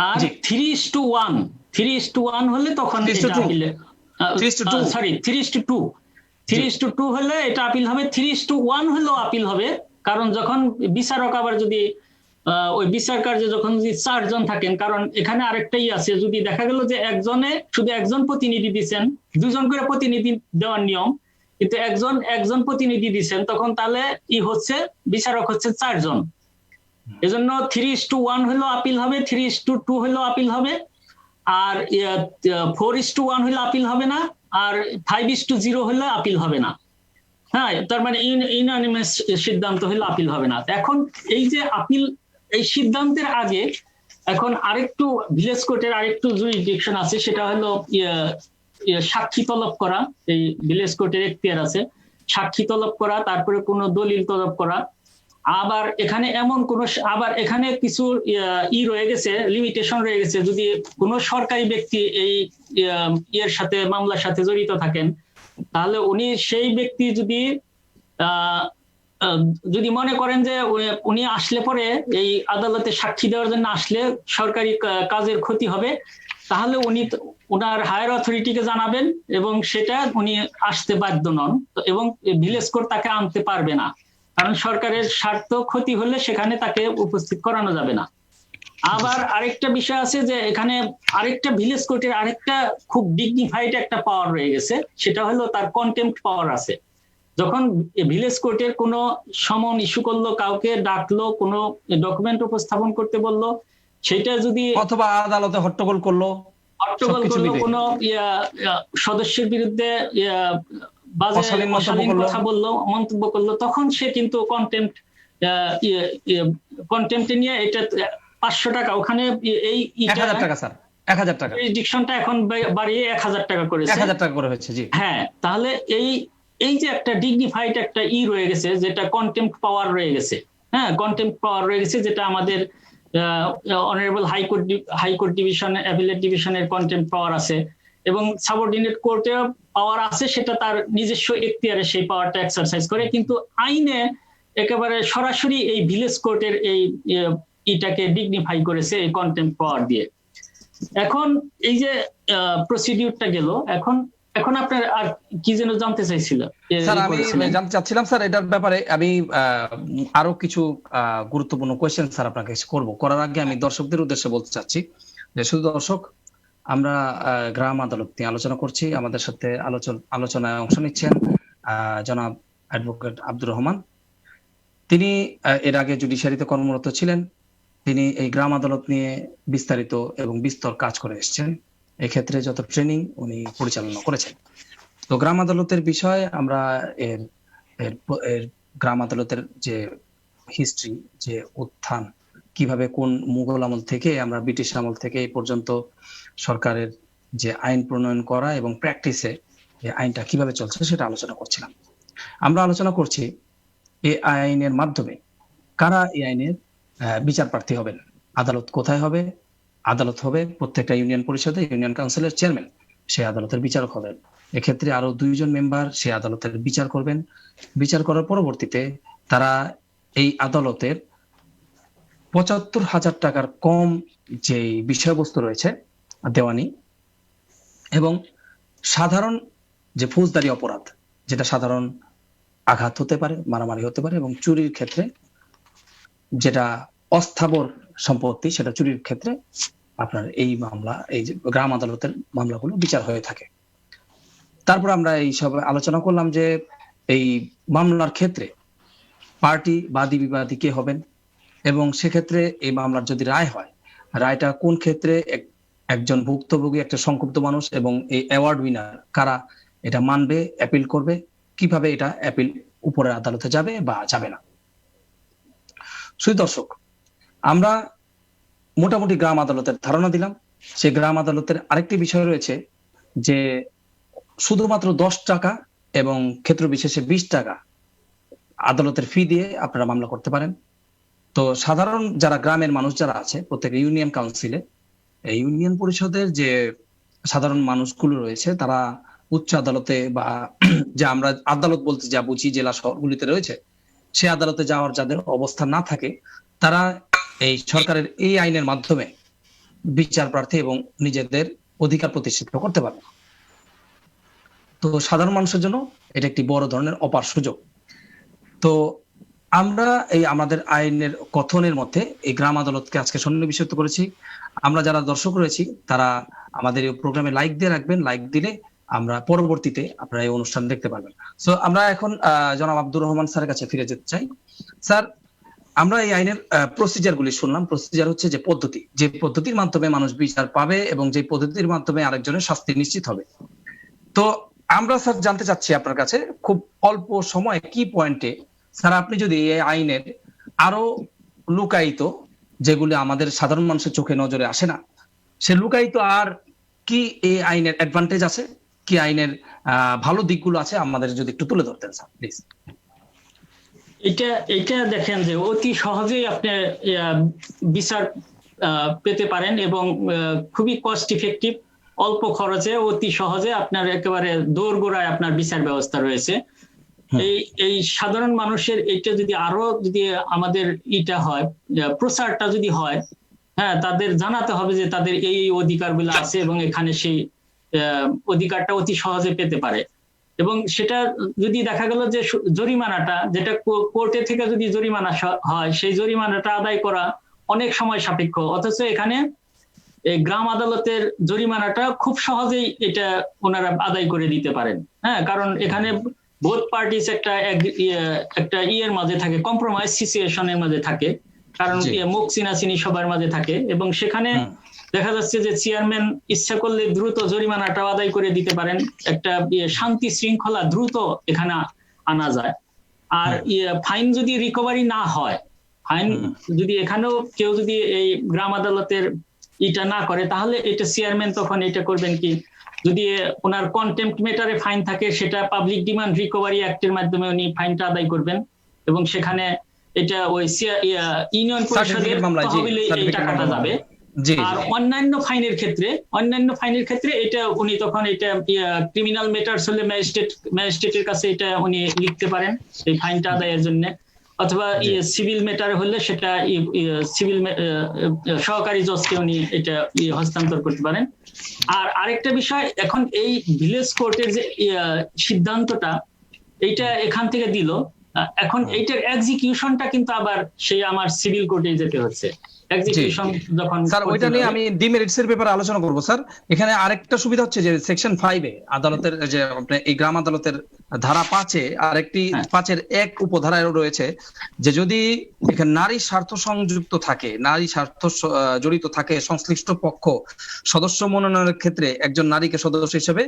আর 3:1 হলে তখন 3:2 হলে এটা আপিল হবে। 3:1 হলেও আপিল হবে, কারণ যখন বিচারক আবার যদি ওই বিচার কার্যে যখন যদি 4 জন থাকেন, কারণ এখানে আরেকটাই আছে, যদি দেখা গেল যে শুধু একজন প্রতিনিধি দিচ্ছেন, 2 জন করে প্রতিনিধি দেওয়ার নিয়ম, কিন্তু একজন প্রতিনিধি দিচ্ছেন, তখন তাহলে হচ্ছে বিচারক হচ্ছে 4 জন। এজন্য 3:1 হলো আপিল হবে, 3:2 হলো আপিল হবে, আর 4:1 হলে আপিল হবে না, আর 5:0 হলে আপিল হবে না। হ্যাঁ, তার মানে ইউনানিমাস সিদ্ধান্ত হলে আপিল হবে না। এখন এই যে আপিল, এই সিদ্ধান্তের আগে এখন আরেকটু ভিলেজ কোর্টের আরেকটু জুরিসডিকশন আছে, সেটা হলো সাক্ষী তলব করা। এই ভিলেজ কোর্টের এখতিয়ার আছে সাক্ষী তলব করা, তারপরে কোনো দলিল তলব করা। আবার এখানে কিছু রয়ে গেছে, লিমিটেশন রয়ে গেছে। যদি কোনো সরকারি ব্যক্তি এই মামলার সাথে জড়িত থাকেন, তাহলে সেই ব্যক্তি যদি মনে করেন যে উনি আসলে পরে এই আদালতে সাক্ষী দেওয়ার জন্য আসলে সরকারি কাজের ক্ষতি হবে, তাহলে ওনার হায়ার অথরিটিকে জানাবেন, এবং সেটা উনি আসতে বাধ্য নন, এবং ভিলেজ কোর্ট তাকে আনতে পারবে না, কারণ সরকারের স্বার্থ ক্ষতি হলে সেখানে তাকে উপস্থিত করানো যাবে না। আবার আরেকটা বিষয় আছে যে এখানে আরেকটা ভিলেজ কোর্টের আরেকটা খুব ডিগনিফাইড একটা পাওয়ার রয়ে গেছে, সেটা হলো তার কন্টেম্পট পাওয়ার আছে। যখন ভিলেজ কোর্টের কোনো সমন ইস্যু করলো, কাউকে ডাকলো, কোনো ডকুমেন্ট উপস্থাপন করতে বললো, সেটা যদি অথবা আদালতে হট্টগোল করলো, কোনো সদস্যের বিরুদ্ধে বাজে অশালীন কথা বললো, মন্তব্য করলো, তখন সে কিন্তু কন্টেম্পটে নিয়ে এটা 500 টাকা, ওখানে এই 1000 টাকা স্যার, 1000 টাকা জুরিসডিকশনটা এখন বাড়িয়ে 1000 টাকা করেছে, 1000 টাকা করে হয়েছে। জি হ্যাঁ, তাহলে এই যে একটা ডিগনিফাইড একটা রয়ে গেছে, যেটা কন্টেম্পট পাওয়ার রয়ে গেছে, হ্যাঁ, কন্টেম্পট পাওয়ার রয়ে গেছে, যেটা আমাদের অনারেবল হাইকোর্ট ডিভিশন, অ্যাপিলেট ডিভিশনের কন্টেম্পট পাওয়ার আছে, এবং সাবঅর্ডিনেট কোর্টে পাওয়ার আছে, সেটা তার নিজস্ব এখতিয়ারে সেই পাওয়ারটা এক্সারসাইজ করে। কিন্তু আইনে একেবারে সরাসরি এই ভিলেজ কোর্টের এটাকে ডিগনিফাই করেছে এই কন্টেম্পট পাওয়ার দিয়ে। এখন এই যে প্রসিডিউরটা গেল, এখন আপনার আর কি যেন জানতে চাইছিল? স্যার আমি জানতে চাচ্ছিলাম স্যার এটার ব্যাপারে, আমি আরো কিছু গুরুত্বপূর্ণ কোয়েশ্চেন স্যার আপনাকে করার আগে আমি দর্শকদের উদ্দেশ্যে বলতে চাচ্ছি যে, শুধু দর্শক, আমরা গ্রাম আদালত নিয়ে আলোচনা করছি। আমাদের সাথে আলোচনায় অংশ নিচ্ছেন জনাব অ্যাডভোকেট আব্দুর রহমান। তিনি এর আগে জুডিশিয়ারিতে কর্মরত ছিলেন। তিনি এই গ্রাম আদালত নিয়ে বিস্তারিত এবং বিস্তর কাজ করে এসেছেন। এক্ষেত্রে যত ট্রেনিং উনি পরিচালনা করেছেন। তো গ্রাম আদালতের বিষয়ে আমরা এর গ্রাম আদালতের যে হিস্ট্রি, যে উত্থান, কিভাবে কোন মুঘল আমল থেকে আমরা ব্রিটিশ আমল থেকে এই পর্যন্ত সরকারের যে আইন প্রণয়ন করা এবং প্র্যাকটিসে এই আইনটা কিভাবে চলছে সেটা আলোচনা করছিলাম। আমরা আলোচনা করছি এই আইনের মাধ্যমে কারা এই আইনের বিচার প্রার্থী হবেন, আদালত কোথায় হবে। আদালত হবে প্রত্যেকটা ইউনিয়ন পরিষদে, ইউনিয়ন কাউন্সিলের চেয়ারম্যান সেই আদালতের বিচারক হবেন। এক্ষেত্রে আরো 2 জন মেম্বার সেই আদালতের বিচার করবেন। বিচার করার পরবর্তীতে তারা এই আদালতের 75,000 টাকার কম যে বিষয়বস্তু রয়েছে দেওয়ানি, এবং সাধারণ যে ফৌজদারি অপরাধ, যেটা সাধারণ আঘাত হতে পারে, মারামারি হতে পারে, এবং চুরির ক্ষেত্রে যেটা অস্থাবর সম্পত্তি, সেটা চুরির ক্ষেত্রে আপনার এই মামলা, এই যে গ্রাম আদালতের মামলাগুলো বিচার হয়ে থাকে। তারপর আমরা এই সব আলোচনা করলাম যে এই মামলার ক্ষেত্রে পার্টি বাদী বিবাদী কে হবেন, এবং সেক্ষেত্রে এই মামলার যদি রায় হয়, রায়টা কোন ক্ষেত্রে একজন ভুক্তভোগী, একটা সংক্ষুব্ধ মানুষ এবং এই অ্যাওয়ার্ড উইনার কারা এটা মানবে, অ্যাপিল করবে, কিভাবে এটা অ্যাপিল উপরের আদালতে যাবে বা যাবে না। শুধু দর্শক, আমরা মোটামুটি গ্রাম আদালতের ধারণা দিলাম। সেই গ্রাম আদালতের আরেকটি বিষয় রয়েছে যে শুধুমাত্র 10 টাকা এবং ক্ষেত্র বিশেষে 20 টাকা আদালতের ফি দিয়ে আপনারা মামলা করতে পারেন। তো সাধারণ যারা গ্রামের মানুষ যারা আছে, প্রত্যেক ইউনিয়ন কাউন্সিলে, এই ইউনিয়ন পরিষদের যে সাধারণ মানুষগুলো রয়েছে, তারা উচ্চ আদালতে বা যে আমরা আদালত বলতে যা বুঝি জেলা শহরগুলিতে রয়েছে, সে আদালতে যাওয়ার যাদের অবস্থা না থাকে, তারা এই সরকারের এই আইনের মাধ্যমে বিচার প্রার্থী এবং নিজেদের অধিকার প্রতিষ্ঠিত করতে পারবে। তো সাধারণ মানুষের জন্য এটা একটি বড় ধরনের অপার সুযোগ। তো আমরা এই আমাদের আইনের কথনের মধ্যে এই গ্রাম আদালতকে আজকে সন্নিবেশিত করেছি। আমরা যারা দর্শক রয়েছি তারা আমাদের এই প্রোগ্রামে লাইক দিয়ে রাখবেন। লাইক দিলে আমরা পরবর্তীতে আপনারা এই অনুষ্ঠান দেখতে পারবেন। সো আমরা এখন জনাব আব্দুর রহমান স্যারের কাছে ফিরে যেতে চাই। স্যার, আমরা এই আইনের প্রসিজার গুলি শুনলাম। প্রসিজার হচ্ছে যে পদ্ধতি, যে পদ্ধতির মাধ্যমে মানুষ বিচার পাবে এবং যে পদ্ধতির মাধ্যমে আরেকজনের শাস্তি নিশ্চিত হবে। তো আমরা স্যার জানতে চাচ্ছি আপনার কাছে খুব অল্প সময়ে কি পয়েন্টে স্যার আপনি যদি এই আইনের আরো লুকায়িত, যেগুলি আমাদের সাধারণ মানুষের চোখে নজরে আসে না, সে লুকায়িত আর কি এই আইনের অ্যাডভান্টেজ আছে, কি আইনের ভালো দিকগুলো আছে, আমাদের যদি একটু তুলে ধরতেন স্যার প্লিজ। এটা এটা দেখেন যে অতি সহজেই আপনি বিচার পেতে পারেন এবং খুবই কস্ট ইফেক্টিভ, অল্প খরচে অতি সহজে আপনার একেবারে দোরগোড়ায় আপনার বিচার ব্যবস্থা রয়েছে। এই সাধারণ মানুষের এটা যদি আরো যদি আমাদের ইটা হয়, প্রচারটা যদি হয়, হ্যাঁ, তাদের জানাতে হবে যে তাদের এই অধিকারগুলো আছে এবং এখানে সেই অধিকারটা অতি সহজে পেতে পারে। এবং সেটা যদি দেখা গেল যে জরিমানাটা যেটা কোর্টে থেকে যদি জরিমানা হয়, সেই জরিমানাটা আদায় করা অনেক সময় সাপেক্ষ, অথচ এখানে এই গ্রাম আদালতের জরিমানাটা খুব সহজেই এটা ওনারা আদায় করে দিতে পারেন। হ্যাঁ, কারণ এখানে বোথ পার্টিস একটা ইয়ের মাঝে থাকে, কম্প্রোমাইজ সিচুয়েশনের মাঝে থাকে, কারণ মুখ চিনাচিনি সবার মাঝে থাকে এবং সেখানে দেখা যাচ্ছে যে চেয়ারম্যান ইচ্ছা করলে দ্রুত জরিমানাটা আদায় করে দিতে পারেন, একটা শান্তি শৃঙ্খলা দ্রুত এখানে আনা যায়। আর ফাইন যদি রিকভারি না হয়, ফাইন যদি এখানেও কেউ যদি এই গ্রাম আদালতের এটা না করে, তাহলে এটা চেয়ারম্যান তখন এটা করবেন কি, যদি ওনার কন্টেম্পট মেটারে ফাইন থাকে সেটা পাবলিক ডিমান্ড রিকভারি অ্যাক্টের মাধ্যমে উনি ফাইনটা আদায় করবেন এবং সেখানে এটা ওই ইউনিয়ন পরিষদের তহবিলে এই টাকাটা যাবে। আর অন্যান্য ফাইনের ক্ষেত্রে এটা উনি তখন এটা ক্রিমিনাল ম্যাটারস হলে ম্যাজিস্ট্রেটের কাছে এটা উনি লিখতে পারেন এই ফাইনটা আদায়ের জন্য, অথবা সিভিল ম্যাটার হলে সেটা সিভিল সহকারী জজকে উনি এটা হস্তান্তর করতে পারেন। আর আরেকটা বিষয়, এখন এই ভিলেজ কোর্টের যে সিদ্ধান্তটা এইটা এখান থেকে দিল, এখন এইটার এক্সিকিউশনটা কিন্তু আবার সেই আমার সিভিল কোর্টে যেতে হচ্ছে। স্যার ওইটা নিয়ে আমি ডিমেরিটস এর ব্যাপারে আলোচনা করব স্যার। এখানে আরেকটা সুবিধা হচ্ছে যে সেকশন 5 এ আদালতের যে এই গ্রাম আদালতের ধারা 5 এ আরেকটি 5 এর 1 উপধারায় রয়েছে যে যদি এখানে নারী স্বার্থ সংযুক্ত থাকে, নারী স্বার্থ জড়িত থাকে, সংশ্লিষ্ট পক্ষ সদস্য মনোনয়নের ক্ষেত্রে একজন নারীকে সদস্য হিসেবে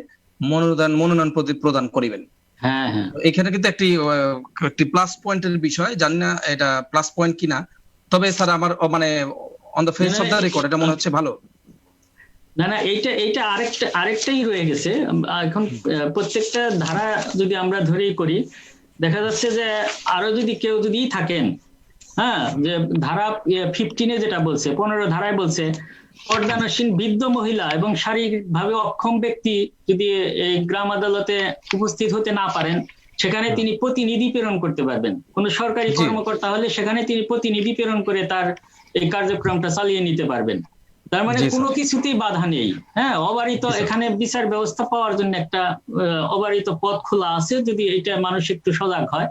মনোনয়ন প্রদান করিবেন। হ্যাঁ, এখানে কিন্তু একটি প্লাস পয়েন্টের বিষয়, জানি না এটা প্লাস পয়েন্ট কিনা, তবে স্যার আমার মানে on the face of the record এটা মনে হচ্ছে ভালো। না, এইটা আরেকটাই রয়ে গেছে। এখন প্রত্যেকটা ধারা যদি আমরা ধরেই করি, দেখা যাচ্ছে যে আরো যদি কেউ যদি থাকেন, হ্যাঁ, যে ধারা 15 যেটা বলছে, 15 ধারায় বলছে পর্দানসীন বৃদ্ধ মহিলা এবং শারীরিকভাবে অক্ষম ব্যক্তি যদি এই গ্রাম আদালতে উপস্থিত হতে না পারেন, সেখানে তিনি প্রতিনিধি প্রেরণ করতে পারবেন। কোন সরকারি কর্মকর্তা হলে সেখানে তিনি প্রতিনিধি প্রেরণ করে তার এই কার্যক্রমটা চালিয়ে নিতে পারবেন। তার মানে কোনো কিছুতেই বাধা নেই। হ্যাঁ, অবারিত এখানে বিচার ব্যবস্থা পাওয়ার জন্য একটা অবারিত পথ খোলা আছে, যদি এটা মানুষ একটু সজাগ হয়।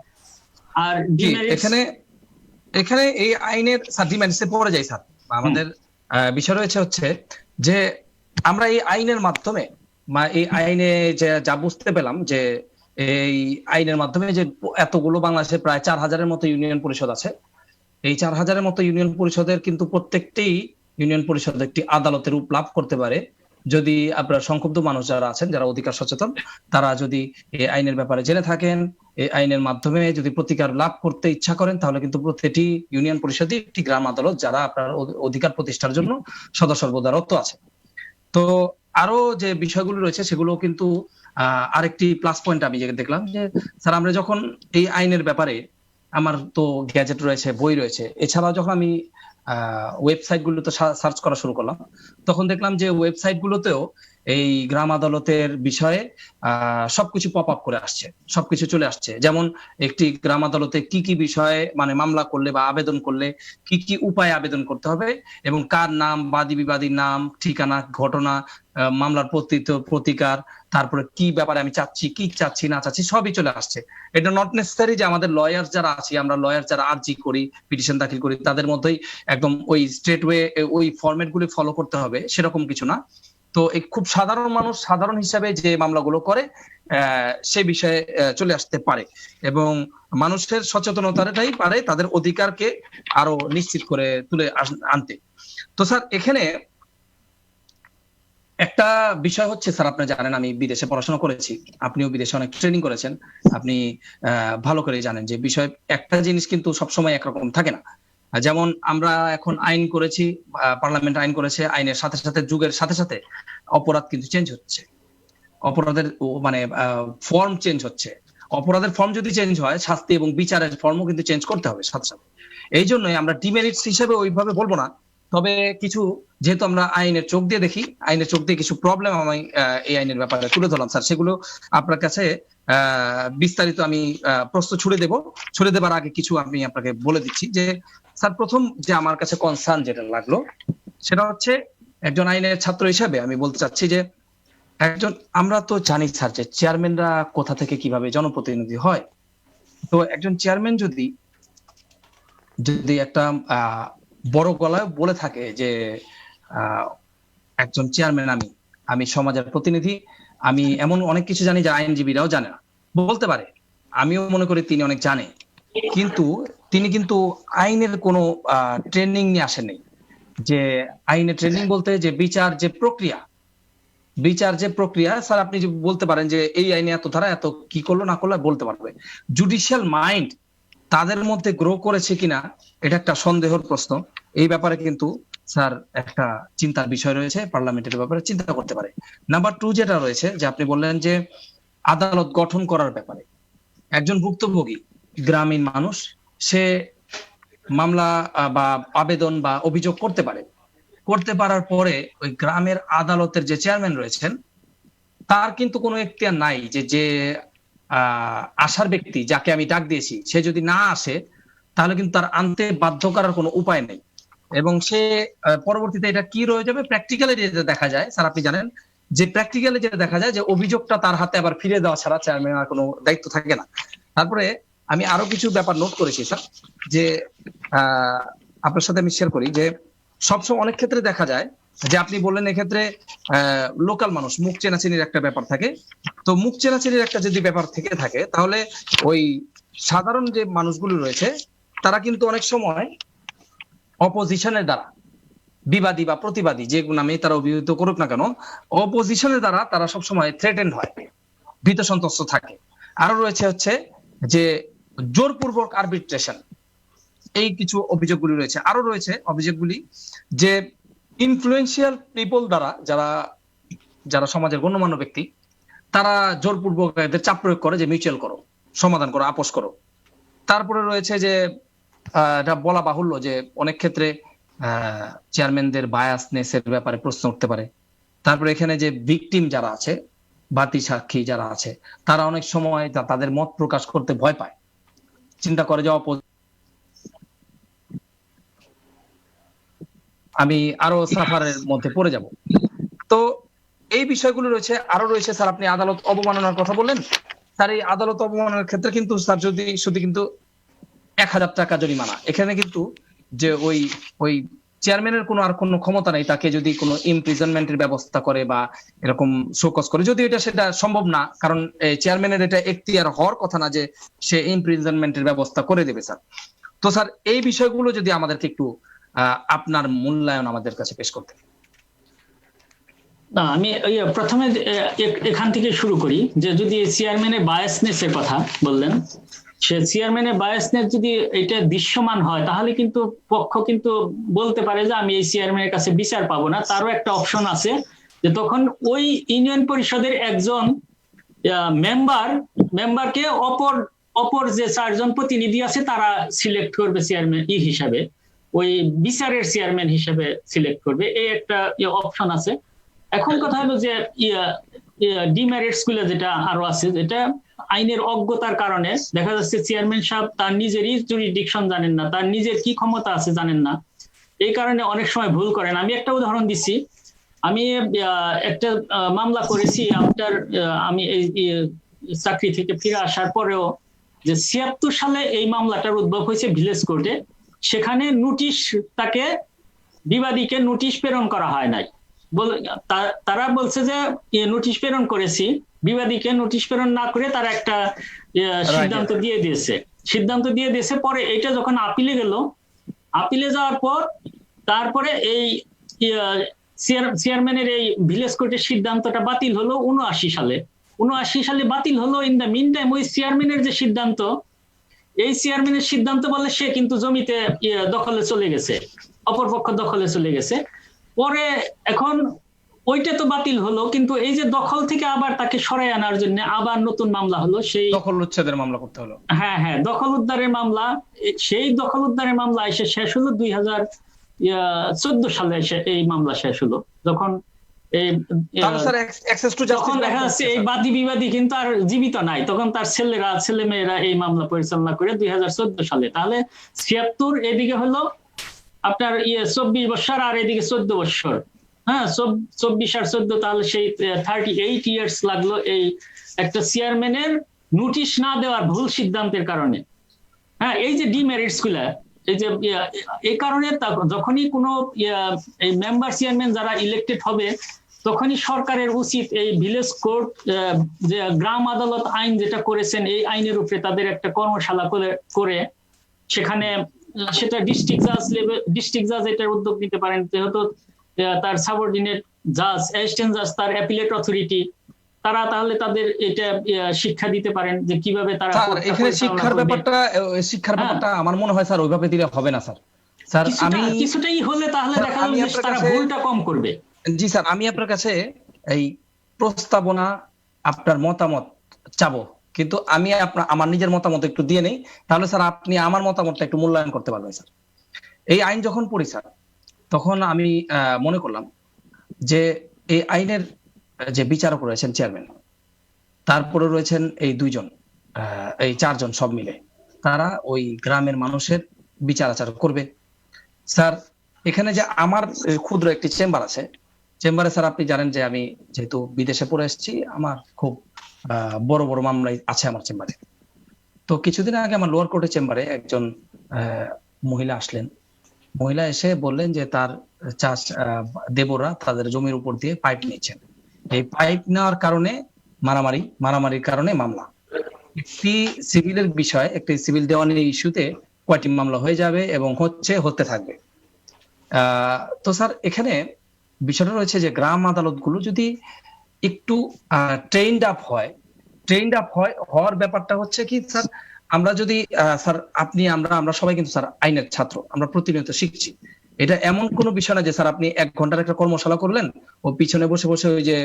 আর এখানে এই আইনের ডিমেরিটসে পড়ে যায় স্যার। আমাদের বিষয় রয়েছে হচ্ছে যে আমরা এই আইনের মাধ্যমে এই আইনে যে যা বুঝতে পেলাম যে এই আইনের মাধ্যমে যে এতগুলো বাংলাদেশে প্রায় 4000-এর মতো ইউনিয়ন পরিষদ আছে, এই 4000-এর মতো ইউনিয়ন পরিষদের কিন্তু প্রত্যেকটি ইউনিয়ন পরিষদ একটি আদালতের রূপ লাভ করতে পারে যদি আপনারা সংক্ষুব্ধ মানুষ যারা আছেন, যারা অধিকার সচেতন, তারা যদি এই আইনের ব্যাপারে জেনে থাকেন, এই আইনের মাধ্যমে যদি প্রতিকার লাভ করতে ইচ্ছা করেন, তাহলে কিন্তু প্রতিটি ইউনিয়ন পরিষদে একটি গ্রাম আদালত যারা আপনার অধিকার প্রতিষ্ঠার জন্য সদা সর্বদা রত আছে। তো আরো যে বিষয়গুলো রয়েছে সেগুলো কিন্তু আরেকটি প্লাস পয়েন্ট আমি দেখলাম যে স্যার আমরা যখন এই আইনের ব্যাপারে, আমার তো গ্যাজেট রয়েছে, বই রয়েছে, এছাড়াও যখন আমি ওয়েবসাইট গুলোতে সার্চ করা শুরু করলাম, তখন দেখলাম যে ওয়েবসাইট গুলোতেও এই গ্রাম আদালতের বিষয়ে সবকিছু পপ আপ করে আসছে, সবকিছু চলে আসছে। যেমন একটি গ্রাম আদালতে কি কি বিষয়ে মানে মামলা করলে বা আবেদন করলে কি কি উপায়ে আবেদন করতে হবে, এবং কার নাম, বাদী বিবাদীর নাম, ঠিকানা, ঘটনা, মামলার প্রতিকার, তারপরে কি ব্যাপারে আমি চাচ্ছি, কি চাচ্ছি না চাচ্ছি, সবই চলে আসছে। এটা নট নেসেসারি যে আমাদের লয়ার যারা আছি, আমরা লয়ার যারা আর্জি করি, পিটিশন দাখিল করি, তাদের মধ্যেই একদম ওই স্ট্রেট ওয়ে ওই ফরম্যাট গুলি ফলো করতে হবে, সেরকম কিছু না। তো এই খুব সাধারণ মানুষ সাধারণ হিসাবে যে মামলাগুলো করে সে বিষয়ে চলে আসতে পারে, এবং মানুষের সচেতনতাটাই পারে তাদের অধিকারকে আরো নিশ্চিত করে তুলে আনতে। তো স্যার এখানে একটা বিষয় হচ্ছে, স্যার আপনি জানেন আমি বিদেশে পড়াশোনা করেছি, আপনিও বিদেশে অনেক ট্রেনিং করেছেন, আপনি ভালো করে জানেন যে বিষয় একটা জিনিস কিন্তু সবসময় একরকম থাকে না। যেমন আমরা এখন আইন করেছি, পার্লামেন্ট আইন করেছে, আইনের সাথে সাথে যুগের সাথে সাথে অপরাধ কিন্তু চেঞ্জ হচ্ছে, অপরাধের মানে ফর্ম চেঞ্জ হচ্ছে। অপরাধের ফর্ম যদি চেঞ্জ হয়, শাস্তি এবং বিচারের ফর্মও কিন্তু চেঞ্জ করতে হবে সাথে সাথে। এই জন্যই আমরা ডিমেরিটস হিসেবে ওইভাবে বলবো না, তবে কিছু যেহেতু আমরা আইনের চোখ দিয়ে দেখি, আইনের চোখ দিয়ে কিছু প্রবলেম আমি এই আইনের ব্যাপারে তুলে ধরলাম স্যার, সেগুলো আপনার কাছে বিস্তারিত আমি প্রশ্ন ছুড়ে দেবার আগে কিছু আমি আপনাকে বলে দিচ্ছি যে স্যার, প্রথম যে আমার কাছে কনসার্ন যেটা লাগলো সেটা হচ্ছে, একজন আইনের ছাত্র হিসেবে আমি বলতে চাচ্ছি যে আমরা তো জানি স্যার যে চেয়ারম্যানরা কোথা থেকে কিভাবে জনপ্রতিনিধি হয়। তো একজন চেয়ারম্যান যদি একটা বড় গলায় বলে থাকে যে একজন চেয়ারম্যান আমি সমাজের প্রতিনিধি, আমি এমন অনেক কিছু জানি যা আইনজীবীরাও জানে না, বলতে পারে, আমিও মনে করি তিনি অনেক জানে, কিন্তু তিনি কিন্তু আইনের কোনো ট্রেনিং নিয়ে আসেননি। যে আইনের ট্রেনিং বলতে যে বিচার যে প্রক্রিয়া স্যার, আপনি যে বলতে পারেন যে এই আইনে এত ধারা এত কি করলো না করলো বলতে পারবে, জুডিশিয়াল মাইন্ড তাদের মধ্যে গ্রো করেছে কিনা এটা একটা সন্দেহের প্রশ্ন। এই ব্যাপারে কিন্তু স্যার একটা চিন্তার বিষয় রয়েছে, পার্লামেন্টের ব্যাপারে চিন্তা করতে পারে। নাম্বার 2 যেটা রয়েছে যে আপনি বললেন যে আদালত গঠন করার ব্যাপারে, একজন ভুক্তভোগী গ্রামীণ মানুষ সে মামলা বা আবেদন বা অভিযোগ করতে পারার পরে ওই গ্রামের আদালতের যে চেয়ারম্যান রয়েছেন তার কিন্তু কোনো এখতিয়ার নাই যে আসার ব্যক্তি যাকে আমি ডাক দিয়েছি সে যদি না আসে তাহলে কিন্তু তার আনতে বাধ্য করার কোনো উপায় নেই, এবং সে পরবর্তীতে এটা কি রয়ে যাবে, প্র্যাকটিক্যালি যেটা দেখা যায় স্যার, আপনি জানেন যে প্র্যাকটিক্যালি যেটা দেখা যায় যে অভিযোগটা তার হাতে আবার ফিরে দেওয়া ছাড়া চেয়ারম্যানের কোনো দায়িত্ব থাকে না। তারপরে আমি আরো কিছু ব্যাপার নোট করেছি স্যার, যে আপনার সাথে আমি শেয়ার করি যে সবসময় অনেক ক্ষেত্রে দেখা যায় যে আপনি বললেন এক্ষেত্রে লোকাল মানুষ মুখ চেনাচিনির একটা ব্যাপার থাকে। তো মুখ চেনাচিনির একটা যদি ব্যাপার থেকে থাকে তাহলে ওই সাধারণ যে মানুষগুলো রয়েছে তারা কিন্তু অনেক সময় অপোজিশনের দ্বারা, বিবাদী বা প্রতিবাদী যে নামে তারা অভিহিত করুক না কেন, অপোজিশনের দ্বারা তারা সবসময় থ্রেটেন্ড হয়, ভীত সন্ত্রস্ত থাকে। আরো রয়েছে হচ্ছে যে জোরপূর্বক আরবিট্রেশন, এই কিছু অভিযোগগুলি রয়েছে। আরো রয়েছে অভিযোগগুলি যে ইনফ্লুয়েন্সিয়াল পিপল দ্বারা, যারা সমাজের গণ্যমান্য ব্যক্তি, তারা জোরপূর্বক এদের চাপ প্রয়োগ করে যে মিউচুয়াল করো, সমাধান করো, আপোষ করো। তারপরে রয়েছে যে এটা বলা বাহুল্য যে অনেক ক্ষেত্রে চেয়ারম্যানদের বায়াসনেস এর ব্যাপারে প্রশ্ন উঠতে পারে। তারপরে এখানে যে ভিকটিম যারা আছে, বাদী সাক্ষী যারা আছে, তারা অনেক সময় তাদের মত প্রকাশ করতে ভয় পায়, চিন্তা করে যে আমি আরো সাফারের মধ্যে পড়ে যাব। তো এই বিষয়গুলো রয়েছে। আরো রয়েছে স্যার, আপনি আদালত অবমাননার কথা বললেন স্যার, এই আদালত অবমাননার ক্ষেত্রে কিন্তু স্যার যদি শুধু কিন্তু 1000 টাকা জরিমানা, এখানে কিন্তু যে ওই চেয়ারম্যানের কোনো ক্ষমতা নেই তাকে যদি কোনো ইমপ্রিজনমেন্টের ব্যবস্থা করে বা এরকম শোকজ করে, যদি সেটা সম্ভব না, কারণ চেয়ারম্যানের এটা এখতিয়ার হওয়ার কথা না যে সে ইমপ্রিজনমেন্টের ব্যবস্থা করে দেবে স্যার। তো স্যার এই বিষয়গুলো যদি আমাদেরকে একটু আপনার মূল্যায়ন আমাদের কাছে পেশ করতে। না, আমি প্রথমে এখান থেকে শুরু করি যে যদি চেয়ারম্যানের বায়াসনেস এর কথা বললেন, সে চেয়ারম্যানের বায়াসনেস যদি এটা দৃশ্যমান হয় তাহলে কিন্তু পক্ষ কিন্তু বলতে পারে যে আমি এই চেয়ারম্যানের কাছে বিচার পাবো না। তারও একটা অপশন আছে যে তখন ওই ইউনিয়ন পরিষদের একজন মেম্বারকে অপর যে 4 জন প্রতিনিধি আছে তারা সিলেক্ট করবে চেয়ারম্যান হিসাবে, ওই বিচারের চেয়ারম্যান হিসাবে সিলেক্ট করবে, এই একটা অপশন আছে। এখন কথা হলো যে ডিমেরিটস গুলো যেটা আরো আছে, যেটা আইনের অজ্ঞতার কারণে দেখা যাচ্ছে চেয়ারম্যান সাহেব তার নিজেরই জুরিডিকশন জানেন না, তার নিজের কি ক্ষমতা আছে জানেন না, এই কারণে অনেক সময় ভুল করেন। আমি একটা উদাহরণ দিচ্ছি। আমি একটা মামলা করেছি আফটার আমি এই চাকরি থেকে ফিরে আসার পরেও, যে ৭৬ সালে এই মামলাটার উদ্ভব হয়েছে ভিলেজ কোর্টে। সেখানে নোটিশ, তাকে বিবাদীকে নোটিশ প্রেরণ করা হয় নাই। তারা বলছে যে নোটিশ প্রেরণ করেছি, বিবাদীকে নোটিশ প্রেরণ না করে তারা একটা সিদ্ধান্ত দিয়ে দিয়েছে। পরে এটা যখন আপিলে গেল, আপিলে যাওয়ার পর তারপরে এই চেয়ারম্যানের এই ভিলেজ কোর্টের সিদ্ধান্তটা বাতিল হলো ৭৯ সালে বাতিল হলো। ইন দ্য মিন টাইম ওই চেয়ারম্যানের যে সিদ্ধান্ত, এই চেয়ারম্যানের সিদ্ধান্ত বলে সে কিন্তু জমিতে দখলে চলে গেছে, অপরপক্ষ দখলে চলে গেছে। পরে এখন ওইটা তো বাতিল হলো, কিন্তু এই যে দখল থেকে আবার তাকে সরাই আনার জন্য আবার নতুন মামলা হলো, সেই দখল উচ্ছেদের মামলা করতে হলো। হ্যাঁ, দখল উদ্ধারের মামলা। সেই দখল উদ্ধারের মামলা এসে শেষ হলো 2014 সালে এই মামলা শেষ হলো। যখন তখন দেখা যাচ্ছে এই বাদী বিবাদী কিন্তু আর জীবিত নাই, তখন তার ছেলে মেয়েরা এই মামলা পরিচালনা করে 2014 সালে। তাহলে ৭৬ এদিকে হলো আপনার 24 বছর, আর এদিকে 14 বছর। হ্যাঁ, 24 আর 14, তাহলে সেই 38 ইয়ার্স লাগলো এই একটা চেয়ারম্যানের নোটিশ না দেওয়ার ভুল সিদ্ধান্তের কারণে। হ্যাঁ, এই যে ডিমেরিটস গুলা, এই যে এই কারণে যখনই কোনো এই মেম্বার চেয়ারম্যান যারা ইলেক্টেড হবে, তখনই সরকারের উচিত এই ভিলেজ কোর্ট, যে গ্রাম আদালত আইন যেটা করেছেন, এই আইনের উপরে তাদের একটা কর্মশালা করে সেখানে সেটা ডিস্ট্রিক্ট জাজ এটার উদ্যোগ নিতে পারেন, যেহেতু তার সাবঅর্ডিনেট জাজ, অ্যাসিস্ট্যান্ট জাজ, তার অ্যাপিলেট অথরিটি, তারা তাহলে তাদের এটা শিক্ষা দিতে পারেন যে কিভাবে তারা এখানে শিক্ষার ব্যাপারটা আমার মনে হয় স্যার ওইভাবে দিলে হবে না স্যার। আমি কিছুটাই হলে তাহলে দেখা যাবে যে তারা ভুলটা কম করবে। জি স্যার, আমি আপনার কাছে এই প্রস্তাবনা, আপনার মতামত চাবো, কিন্তু আমি আমার নিজের মতামত একটু দিয়ে নেই, তাহলে স্যার আপনি আমার মতামতটা একটু মূল্যায়ন করতে পারবেন স্যার। এই আইন যখন পড়ি স্যার, তখন আমি মনে করলাম যে এই আইনের যে বিচারক রয়েছেন চেয়ারম্যান, তারপরে রয়েছেন এই এই 4 জন সব মিলে, তারা ওই গ্রামের মানুষের বিচার আচার করবে। স্যার এখানে যে আমার ক্ষুদ্র একটি চেম্বার আছে, চেম্বারে স্যার আপনি জানেন যে আমি যেহেতু বিদেশে পড়ে এসেছি, আমার খুব বড় বড় মামলাই আছে আমার চেম্বারে। তো কিছুদিন আগে আমার লোয়ার কোর্টের চেম্বারে একজন মহিলা আসলেন। মহিলা এসে বললেন যে তার দেবরা তাদের জমির উপর দিয়ে পাইপ নিচ্ছেন, এই পাইপ নেওয়ার কারণে মারামারির কারণে মামলা। একটি সিভিলের বিষয়, একটি সিভিল দেওয়ানির ইস্যুতে কয়টি মামলা হয়ে যাবে এবং হতে থাকবে। তো স্যার এখানে বিষয়টা রয়েছে যে গ্রাম আদালতগুলো যদি একটু ট্রেইনড আপ হওয়ার ব্যাপারটা হচ্ছে কি স্যার, আমরা যদি স্যার আমরা সবাই কিন্তু স্যার আইনের ছাত্র, আমরা প্রতিনিয়ত শিখছি। এটা এমন কোনো বিষয় না যে স্যার আপনি 1 ঘন্টার একটা কর্মশালা করলেন, ও পিছনে বসে বসে ওই যে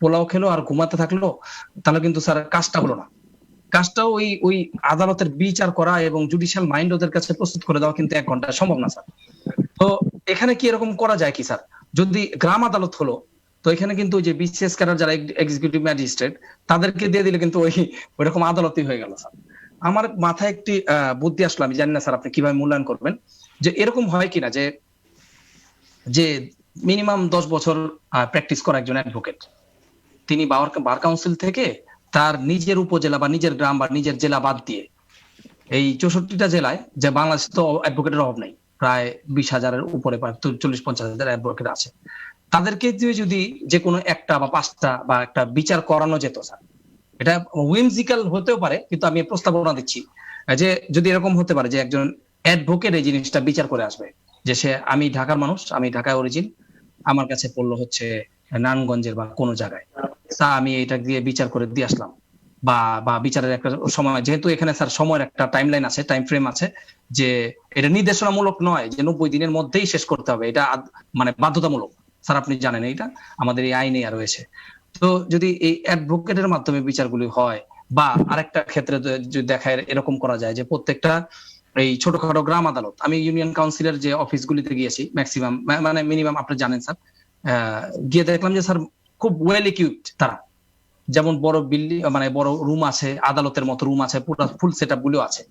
পোলাও খেলো আর ঘুমাতে থাকলো, তাহলে কিন্তু স্যার কাজটা হলো না। কাজটাও ওই আদালতের বিচার করা এবং জুডিশিয়াল মাইন্ড ওদের কাছে প্রস্তুত করে দেওয়া কিন্তু 1 ঘন্টা সম্ভব না স্যার। তো এখানে কি এরকম করা যায় কি স্যার, যদি গ্রাম আদালত হলো, তো এখানে কিন্তু ওই যে বিসিএস ক্যাডার যারা এক্সিকিউটিভ ম্যাজিস্ট্রেট, তাদেরকে দিয়ে দিলে কিন্তু ওইরকম আদালতই হয়ে গেল স্যার। আমার মাথায় একটি বুদ্ধি আসলো, আমি জানি না স্যার আপনি কিভাবে মূল্যায়ন করবেন, যে এরকম হয় কিনা যে মিনিমাম 10 বছর প্র্যাকটিস করা একজন অ্যাডভোকেট, তিনি বার কাউন্সিল থেকে তার নিজের উপজেলা বা নিজের গ্রাম বা নিজের জেলা বাদ দিয়ে এই 64টা জেলায়, যে বাংলাদেশে তো অ্যাডভোকেটের অভাব নেই, প্রায় 20,000-এর উপরে, প্রায় 40-50,000 অ্যাডভোকেট আছে, তাদেরকে যদি যে কোনো একটা বা 5টা বা একটা বিচার করানো যেত স্যার, এটা উইমজিক্যাল হতেও পারে, কিন্তু আমি প্রস্তাবনা দিচ্ছি যে যদি এরকম হতে পারে যে একজন অ্যাডভোকেট এই জিনিসটা বিচার করে আসবে, যে আমি ঢাকার মানুষ, আমি ঢাকায় অরিজিন, আমার কাছে পড়লো হচ্ছে নারায়ণগঞ্জের বা কোনো জায়গায়, তা আমি এটা দিয়ে বিচার করে দিয়ে আসলাম, বা বিচারের একটা সময়, যেহেতু এখানে স্যার সময়ের একটা টাইমলাইন আছে, টাইম ফ্রেম আছে, যে এটা নির্দেশনামূলক নয় যে 90 দিনের মধ্যেই শেষ করতে হবে, এটা মানে বাধ্যতামূলক স্যার, আপনি জানেন এটা আমাদের এই আইনে রয়েছে। তো যদি এই অ্যাডভোকেটের মাধ্যমে বিচারগুলি হয়, বা আরেকটা ক্ষেত্রে যদি দেখায় এরকম করা যায় যে প্রত্যেকটা এই ছোটখাটো গ্রাম আদালত, আমি ইউনিয়ন কাউন্সিলের যে অফিসগুলিতে গিয়েছি ম্যাক্সিমাম, মানে মিনিমাম আপনি জানেন স্যার, গিয়ে দেখলাম যে স্যার খুব ওয়েল ইকুইপড তারা, যেমন বড় বিল্ডিং মানে বড় রুম আছে, আদালতের মতো রুম আছে, পুরো ফুল সেটআপ গুলো আছে।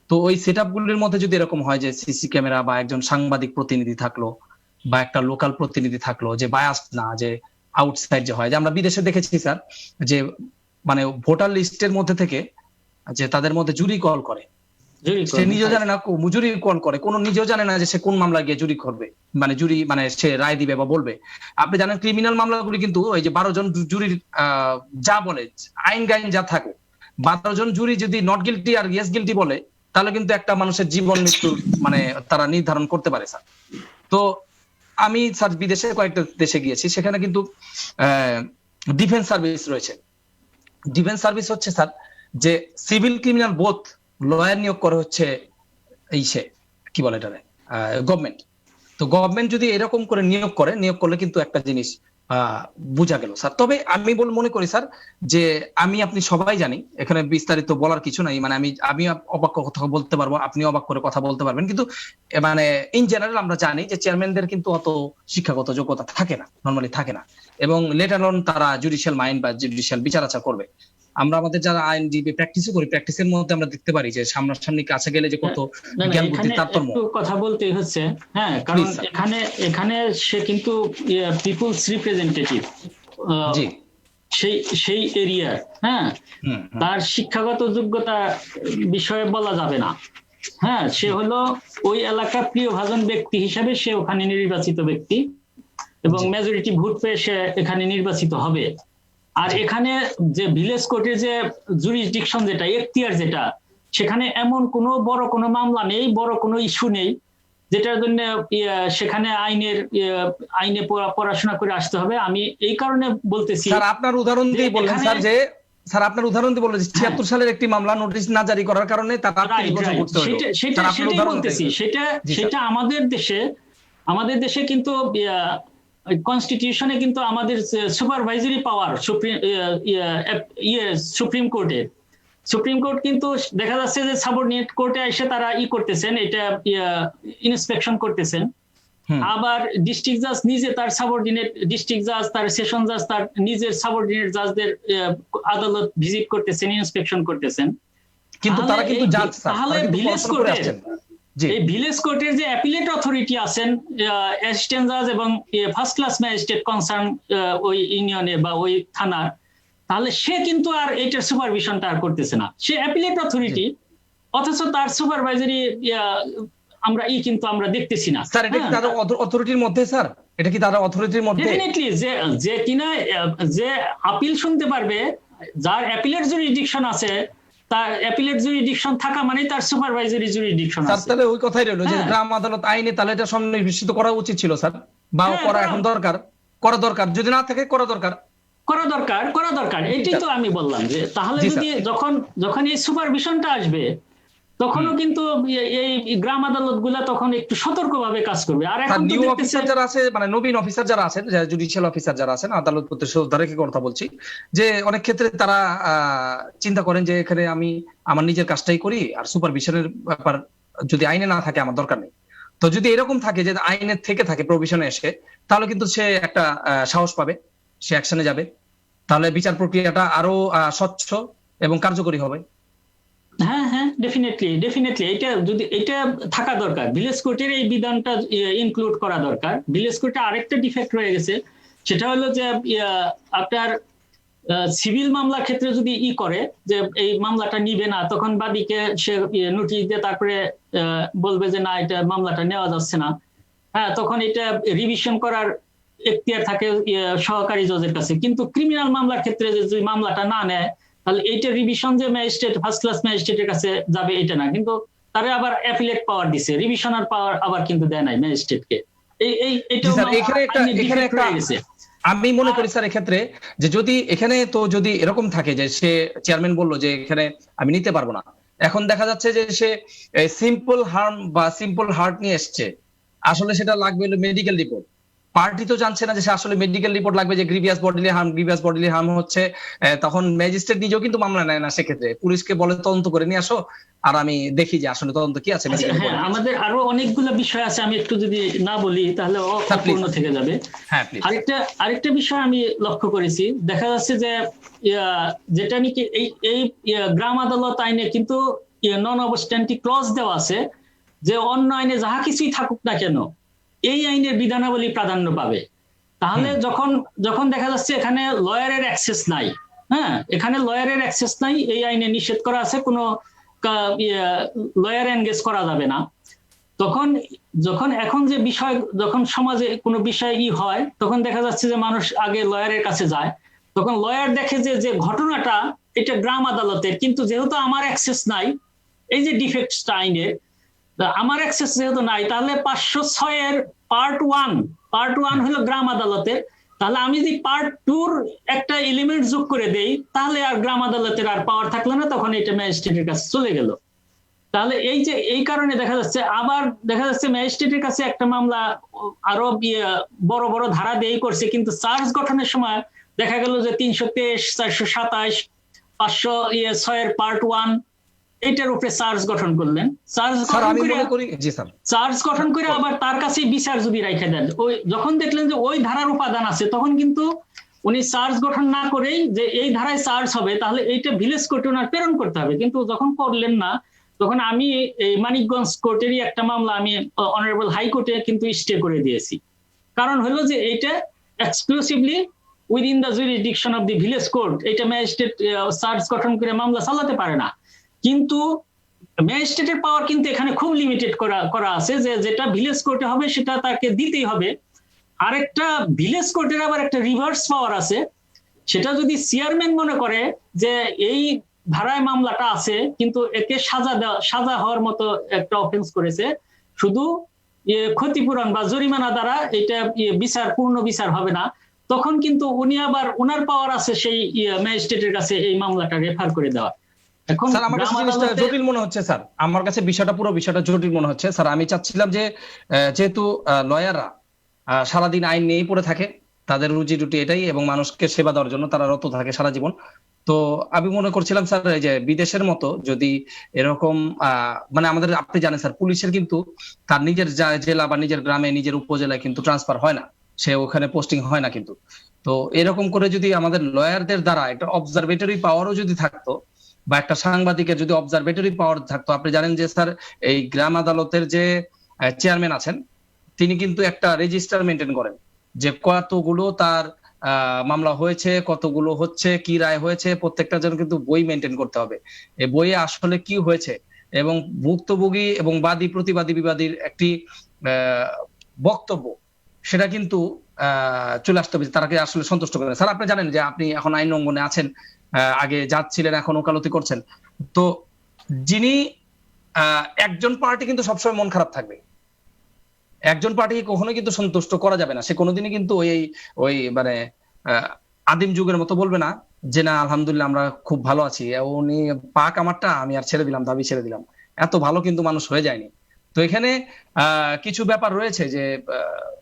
তো ওই সেটআপ গুলির মধ্যে যদি এরকম হয় যে সিসি ক্যামেরা বা একজন সাংবাদিক প্রতিনিধি থাকলো বা একটা লোকাল প্রতিনিধি থাকলো, যে বায়াস না, যে আউটসাইড যে হয়, যে আমরা বিদেশে দেখেছি স্যার, যে মানে ভোটার লিস্টের মধ্যে থেকে যে তাদের মধ্যে জুরি কল করে, সে নিজেও জানে না, জুরি কল করে, কোন নিজেও জানে না যে সে কোন মামলা গিয়ে জুরি করবে, মানে জুরি মানে সে রায় দিবে বা বলবে। আপনি জানেন ক্রিমিনাল মামলাগুলি কিন্তু ওই যে 12 জন জুরির যা বলে আইন গাইন যা থাকে, 12 জন জুরি যদি নট গিলটি আর ইয়েস গিলটি বলে, তাহলে কিন্তু একটা মানুষের জীবন মৃত্যুর মানে তারা নির্ধারণ করতে পারে স্যার। তো আমি স্যার বিদেশে কয়েকটা দেশে গিয়েছি, সেখানে কিন্তু ডিফেন্স সার্ভিস রয়েছে। ডিফেন্স সার্ভিস হচ্ছে স্যার যে সিভিল ক্রিমিনাল বোথ লয়ার নিয়োগ করে হচ্ছে এই সে কি বলে এটারে গভর্নমেন্ট। তো গভর্নমেন্ট যদি এরকম করে নিয়োগ করলে কিন্তু একটা জিনিস বোঝা গেল স্যার। তবে আমি মনে করি স্যার যে আমি আপনি সবাই জানি, এখানে বিস্তারিত বলার কিছু নাই, মানে আমি অবাক কথা বলতে পারবো, আপনি অবাক করে কথা বলতে পারবেন, কিন্তু মানে ইন জেনারেল আমরা জানি যে চেয়ারম্যানদের কিন্তু অত শিক্ষাগত যোগ্যতা থাকে না, নরমালি থাকে না, এবং লেটার অন তারা জুডিশিয়াল মাইন্ড বা জুডিশিয়াল বিচার আচার করবে। আমরা আমাদের যারা আইনজীবী প্র্যাকটিসও করি, প্র্যাকটিসের মধ্যে আমরা দেখতে পারি যে সামনাসামনি কাছে গেলে যে কত জ্ঞান বুদ্ধির তারতম্য। একটু কথা বলতে হচ্ছে, হ্যাঁ, কারণ এখানে সে কিন্তু পিপলস রিপ্রেজেন্টেটিভ, সেই এরিয়া, হ্যাঁ, তার শিক্ষাগত যোগ্যতা বিষয়ে বলা যাবে না। হ্যাঁ, সে হলো ওই এলাকার প্রিয়ভাজন ব্যক্তি হিসাবে সে ওখানে নির্বাচিত ব্যক্তি, এবং মেজরিটি ভোট পেয়ে সে এখানে নির্বাচিত হবে। আর এখানে যে ভিলেজ কোর্টের যে জুরিসডিকশন যেটা, এখতিয়ার যেটা, সেখানে এমন কোনো বড় কোনো মামলা নেই, বড় কোনো ইস্যু নেই যেটার জন্য সেখানে আইনে পড়াশোনা করে আসতে হবে। আমি এই কারণে বলতেছি স্যার, আপনার উদাহরণ দিয়ে বললেন স্যার যে আপনার উদাহরণ দিয়ে বললেন 76 সালের একটি মামলা নোটিশ না জারি করার কারণে তারা 30 বছর করতে হলো। সেটাই বলতেছি, সেটা আমাদের দেশে কিন্তু কনস্টিটিউশনে কিন্তু আমাদের সুপারভাইজারি পাওয়ার সুপ্রিম কোর্ট কিন্তু দেখা যাচ্ছে যে সাবঅর্ডিনেট কোর্টে এসে তারা করতেছেন, এটা ইন্সপেকশন করতেছেন। আবার ডিস্ট্রিক্ট জাজ নিজে তার সাবঅর্ডিনেট ডিস্ট্রিক্ট জাজ, তার সেশন জাজ, তার নিজের সাবঅর্ডিনেট জাজদের আদালত ভিজিট করতেছেন, ইন্সপেকশন করতেছেন। কিন্তু তারা কিন্তু জাজ, তাহলে ভিলেজ কোর্টের এই ভিলেজ কোর্টের যে অ্যাপিলেট অথরিটি আছেন, অ্যাসিস্ট্যান্ট জাজ এবং ফার্স্ট ক্লাস ম্যাজিস্ট্রেট কনসার্ন ওই ইউনিয়নে বা ওই থানার, তাহলে সে কিন্তু আর এইটার সুপারভিশনটা আর করতেছে না, সে অ্যাপিলেট অথরিটি, অথচ তার সুপারভাইজারি কিন্তু আমরা দেখতেছি না। স্যার, এটা কি তাদের অথরিটির মধ্যে? স্যার, এটা কি তাদের অথরিটির মধ্যে? ডেফিনেটলি যে কিনা যে আপিল শুনতে পারবে, যার অ্যাপিলেট জুরিসডিকশন আছে, তার অ্যাপিলেট জুরিসডিকশন থাকা মানে তার সুপারভাইজারি জুরিসডিকশন আছে। তাহলে ওই কথাই রইল যে গ্রাম আদালত আইনে তাহলে এটা সন্নিবেশিত করা উচিত ছিল স্যার, বা করা এখন করা দরকার, যদি না থাকে করা দরকার। এটাই তো আমি বললাম যে তাহলে যদি যখন এই সুপারভিশনটা আসবে, তখনও কিন্তু এই গ্রাম আদালত গুলা তখন একটু সতর্কভাবে কাজ করবে। আর এখন নিউ অফিসার যারা আছে, মানে নবীন অফিসার যারা আছেন, জুডিশিয়াল অফিসার যারা আছেন, আদালত প্রতি শ্রদ্ধা রেখে কথা বলছি, যে অনেক ক্ষেত্রে তারা চিন্তা করেন যে এখানে আমি আমার নিজের কাজটাই করি, আর সুপারভিশনের ব্যাপার যদি আইনে না থাকে আমার দরকার নেই। তো যদি এরকম থাকে যে আইনের থেকে থাকে প্রভিশনে এসে, তাহলে কিন্তু সে একটা সাহস পাবে, সে অ্যাকশনে যাবে, তাহলে বিচার প্রক্রিয়াটা আরো স্বচ্ছ এবং কার্যকরী হবে। হ্যাঁ, ডেফিনেটলি এটা থাকা দরকার। ভিলেজ কোর্টের এই বিধানটা ইনক্লুড করা দরকার। ভিলেজ কোর্টে আরেকটা ডিফেক্ট রয়ে গেছে, সেটা হলো যে আপনার সিভিল মামলার ক্ষেত্রে যদি করে যে এই মামলাটা নিবে না, তখন বাদীকে সে নোটিশ দিয়ে তারপরে বলবে যে না, এটা মামলাটা নেওয়া যাচ্ছে না। হ্যাঁ, তখন এটা রিভিশন করার এখতিয়ার থাকে সহকারী জজের কাছে। কিন্তু ক্রিমিনাল মামলার ক্ষেত্রে যদি মামলাটা না নেয়, তাহলে এইটা রিভিশন যে ম্যাজিস্ট্রেট ফার্স্ট ক্লাস ম্যাজিস্ট্রেটের কাছে যাবে এটা না, কিন্তু তারা আবার অ্যাপিলেট পাওয়ার দিছে, রিভিশনার পাওয়ার আবার কিন্তু দেয় নাই ম্যাজিস্ট্রেটকে। আমি মনে করি স্যার এক্ষেত্রে যে যদি এরকম থাকে যে সে চেয়ারম্যান বললো যে এখানে আমি নিতে পারবো না, এখন দেখা যাচ্ছে যে সে সিম্পল হার্ম বা সিম্পল হার্ট নিয়ে এসছে, আসলে সেটা লাগবে হলো মেডিকেল রিপোর্ট, পার্টি তো জানছে না যে সে আসলে মেডিকেল রিপোর্ট লাগবে যে গ্রিভিয়াস বডিলি হার্ম হচ্ছে, তখন ম্যাজিস্ট্রেট নিজেও কিন্তু মামলা নেয় না, সেক্ষেত্রে পুলিশকে বলে তদন্ত করে নিয়ে আসো, আর আমি দেখি যে আসলে তদন্ত কি আছে। হ্যাঁ, আমাদের আরো অনেকগুলো বিষয় আছে, আমি একটু যদি না বলি তাহলে অপূর্ণ থেকে যাবে। হ্যাঁ প্লিজ। আরেকটা বিষয় আমি লক্ষ্য করেছি, দেখা যাচ্ছে যে যেটা নাকি এই গ্রাম আদালত আইনে কিন্তু নন অবস্ট্যান্টিং ক্লজ দেওয়া আছে যে অন্য আইনে যাহা কিছুই থাকুক না কেন এই আইনের বিধানাবলী প্রাধান্য পাবে। তাহলে যখন দেখা যাচ্ছে এখানে লয়ারের অ্যাক্সেস নাই, হ্যাঁ এখানে লয়ারের অ্যাক্সেস নাই, এই আইনে নিষেধ করা আছে কোনো লয়ার এনগেজ করা যাবে না, তখন এখন যে বিষয়, যখন সমাজে কোনো বিষয় হয় তখন দেখা যাচ্ছে যে মানুষ আগে লয়ারের কাছে যায়, তখন লয়ার দেখে যে ঘটনাটা এটা গ্রাম আদালতের, কিন্তু যেহেতু আমার অ্যাক্সেস নাই, এই যে ডিফেক্টসটা আইনের, আমার অ্যাক্সেস যেহেতু নাই, তাহলে 506 এর পার্ট ওয়ান হলো গ্রাম আদালতের, তাহলে আমি যদি পার্ট 2 একটা এলিমেন্ট যোগ করে দেই তাহলে আর গ্রাম আদালতের আর পাওয়ার থাকলো না, তখন এটা ম্যাজিস্ট্রেটের কাছে চলে গেল। তাহলে এই কারণে দেখা যাচ্ছে ম্যাজিস্ট্রেটের কাছে একটা মামলা আরো বড় বড় ধারা দিয়ে করছে, কিন্তু চার্জ গঠনের সময় দেখা গেল যে 323, 427, 506 এর পার্ট 1 এটার উপরে চার্জ গঠন করলেন, চার্জ গঠন করে আবার তার কাছে বিচার যদি রেখে দেন, ওই যখন দেখলেন যে ওই ধারার উপাদান আছে, তখন কিন্তু উনি চার্জ গঠন না করেই যে এই ধারায় চার্জ হবে তাহলে এইটা ভিলেজ কোর্টে ওনার প্রেরণ করতে হবে, কিন্তু যখন করলেন না, তখন আমি এই মানিকগঞ্জ কোর্টেরই একটা মামলা আমি অনারেবল হাইকোর্টে কিন্তু স্টে করে দিয়েছি। কারণ হলো যে এইটা exclusively within the jurisdiction of the village court, এটা ম্যাজিস্ট্রেট চার্জ গঠন করে মামলা চালাতে পারে না, কিন্তু ম্যাজিস্ট্রেটের পাওয়ার কিন্তু এখানে খুব লিমিটেড করা আছে, যে যেটা ভিলেজ কোর্টে হবে সেটা তাকে দিতেই হবে। আরেকটা ভিলেজ কোর্টের আবার একটা রিভার্স পাওয়ার আছে, সেটা যদি চেয়ারম্যান মনে করে যে এই ধারায় মামলাটা আছে কিন্তু একে সাজা হওয়ার মতো একটা অফেন্স করেছে, শুধু ক্ষতিপূরণ বা জরিমানা দ্বারা এটা পূর্ণ বিচার হবে না, তখন কিন্তু উনি আবার ওনার পাওয়ার আছে সেই ম্যাজিস্ট্রেটের কাছে এই মামলাটা রেফার করে দেওয়া। এখন আমার কাছে জিনিসটা জটিল মনে হচ্ছে স্যার, আমার কাছে পুরো বিষয়টা জটিল মনে হচ্ছে স্যার। আমি চাচ্ছিলাম যে যেহেতু লয়াররা সারাদিন আইন নিয়েই পড়ে থাকে, তাদের রুজি রুটি এটাই, এবং মানুষকে সেবা দেওয়ার জন্য তারা রত থাকে সারা জীবন, তো আমি মনে করছিলাম স্যার এই যে বিদেশের মতো যদি এরকম মানে আমাদের, আপনি জানেন স্যার, পুলিশের কিন্তু তার নিজের জেলা বা নিজের গ্রামে নিজের উপজেলায় কিন্তু ট্রান্সফার হয় না, সে ওখানে পোস্টিং হয় না কিন্তু। তো এরকম করে যদি আমাদের লয়ারদের দ্বারা একটা অবজারভেটরি পাওয়ারও যদি থাকতো, বা একটা সাংবাদিকের যদি অবজারভেটরি পাওয়ার থাকতো, আপনি জানেন যে স্যার এই গ্রাম আদালতের যে চেয়ারম্যান আছেন তিনি কিন্তু একটা রেজিস্টার মেনটেন করেন, যে কতগুলো তার মামলা হয়েছে, কতগুলো হচ্ছে, কি রায় হয়েছে, প্রত্যেকটা জন্য কিন্তু বই মেনটেন করতে হবে। এই বইয়ে আসলে কি হয়েছে এবং ভুক্তভোগী এবং বাদী প্রতিবাদী বিবাদীর একটি বক্তব্য, সেটা কিন্তু চলে আসতে হবে তারাকে আসলে সন্তুষ্ট করে। স্যার আপনি জানেন যে আপনি এখন আইন অঙ্গনে আছেন, আগে জাজ ছিলেন, এখন ওকালতি করছেন, তো যিনি একজন পার্টি কিন্তু সবসময় মন খারাপ থাকবে, একজন পার্টিকে কখনোই কিন্তু সন্তুষ্ট করা যাবে না, সে কোনোদিনই কিন্তু ওই মানে আদিম যুগের মতো বলবে না যে না আলহামদুলিল্লাহ আমরা খুব ভালো আছি, উনি পাক আমারটা আমি আর ছেড়ে দিলাম, দাবি ছেড়ে দিলাম, এত ভালো কিন্তু মানুষ হয়ে যায়নি। তো এখানে কিছু ব্যাপার রয়েছে যে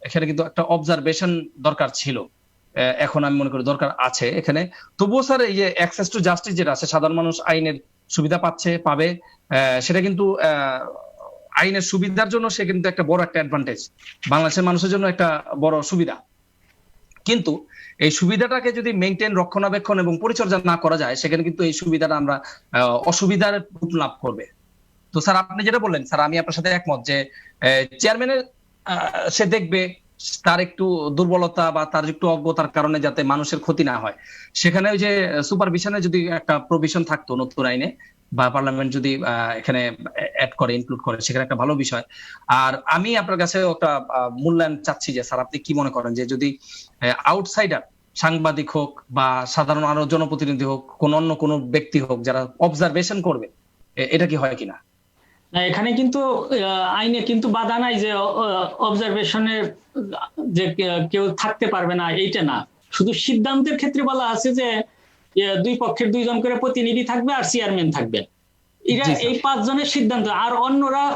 এখানে কিন্তু একটা অবজারভেশন দরকার ছিল, এখন আমি মনে করি দরকার আছে এখানে। তবুও স্যার এই যে অ্যাক্সেস টু জাস্টিস যেটা আছে, সাধারণ মানুষ আইনের সুবিধা পাবে, সেটা কিন্তু আইনের সুবিধার জন্য সে কিন্তু একটা বড় একটা অ্যাডভান্টেজ, বাংলাদেশের মানুষের জন্য একটা বড় সুবিধা, কিন্তু এই সুবিধাটাকে যদি মেইনটেইন, রক্ষণাবেক্ষণ এবং পরিচর্যা না করা যায়, সেখানে কিন্তু এই সুবিধাটা আমরা অসুবিধার রূপ লাভ করবে। তো স্যার আপনি যেটা বললেন স্যার, আমি আপনার সাথে একমত যে চেয়ারম্যানের সে দেখবে তার একটু দুর্বলতা বা তার একটু অজ্ঞতার কারণে যাতে মানুষের ক্ষতি না হয়, সেখানে ওই যে সুপারভিশনে যদি একটা প্রভিশন থাকতো নতুন আইনে, বা পার্লামেন্ট যদি এখানে অ্যাড করে, ইনক্লুড করে, সেখানে একটা ভালো বিষয়। আর আমি আপনার কাছে একটা মূল্যায়ন চাচ্ছি যে স্যার আপনি কি মনে করেন যে যদি আউটসাইডার সাংবাদিক হোক বা সাধারণ আরো জনপ্রতিনিধি হোক, অন্য কোনো ব্যক্তি হোক, যারা অবজারভেশন করবে, এটা কি হয় কিনা? এখানে কিন্তু আইনে কিন্তু বাধা নাই যে অবজারভেশনের যে কেউ থাকতে পারবে না, এইটা না, শুধু সিদ্ধান্তের ক্ষেত্রে বলা আছে যে দুই পক্ষের 2 জন করে প্রতিনিধি থাকবে আর চেয়ারম্যান থাকবে, এরা এই 5 জনের সিদ্ধান্ত, আর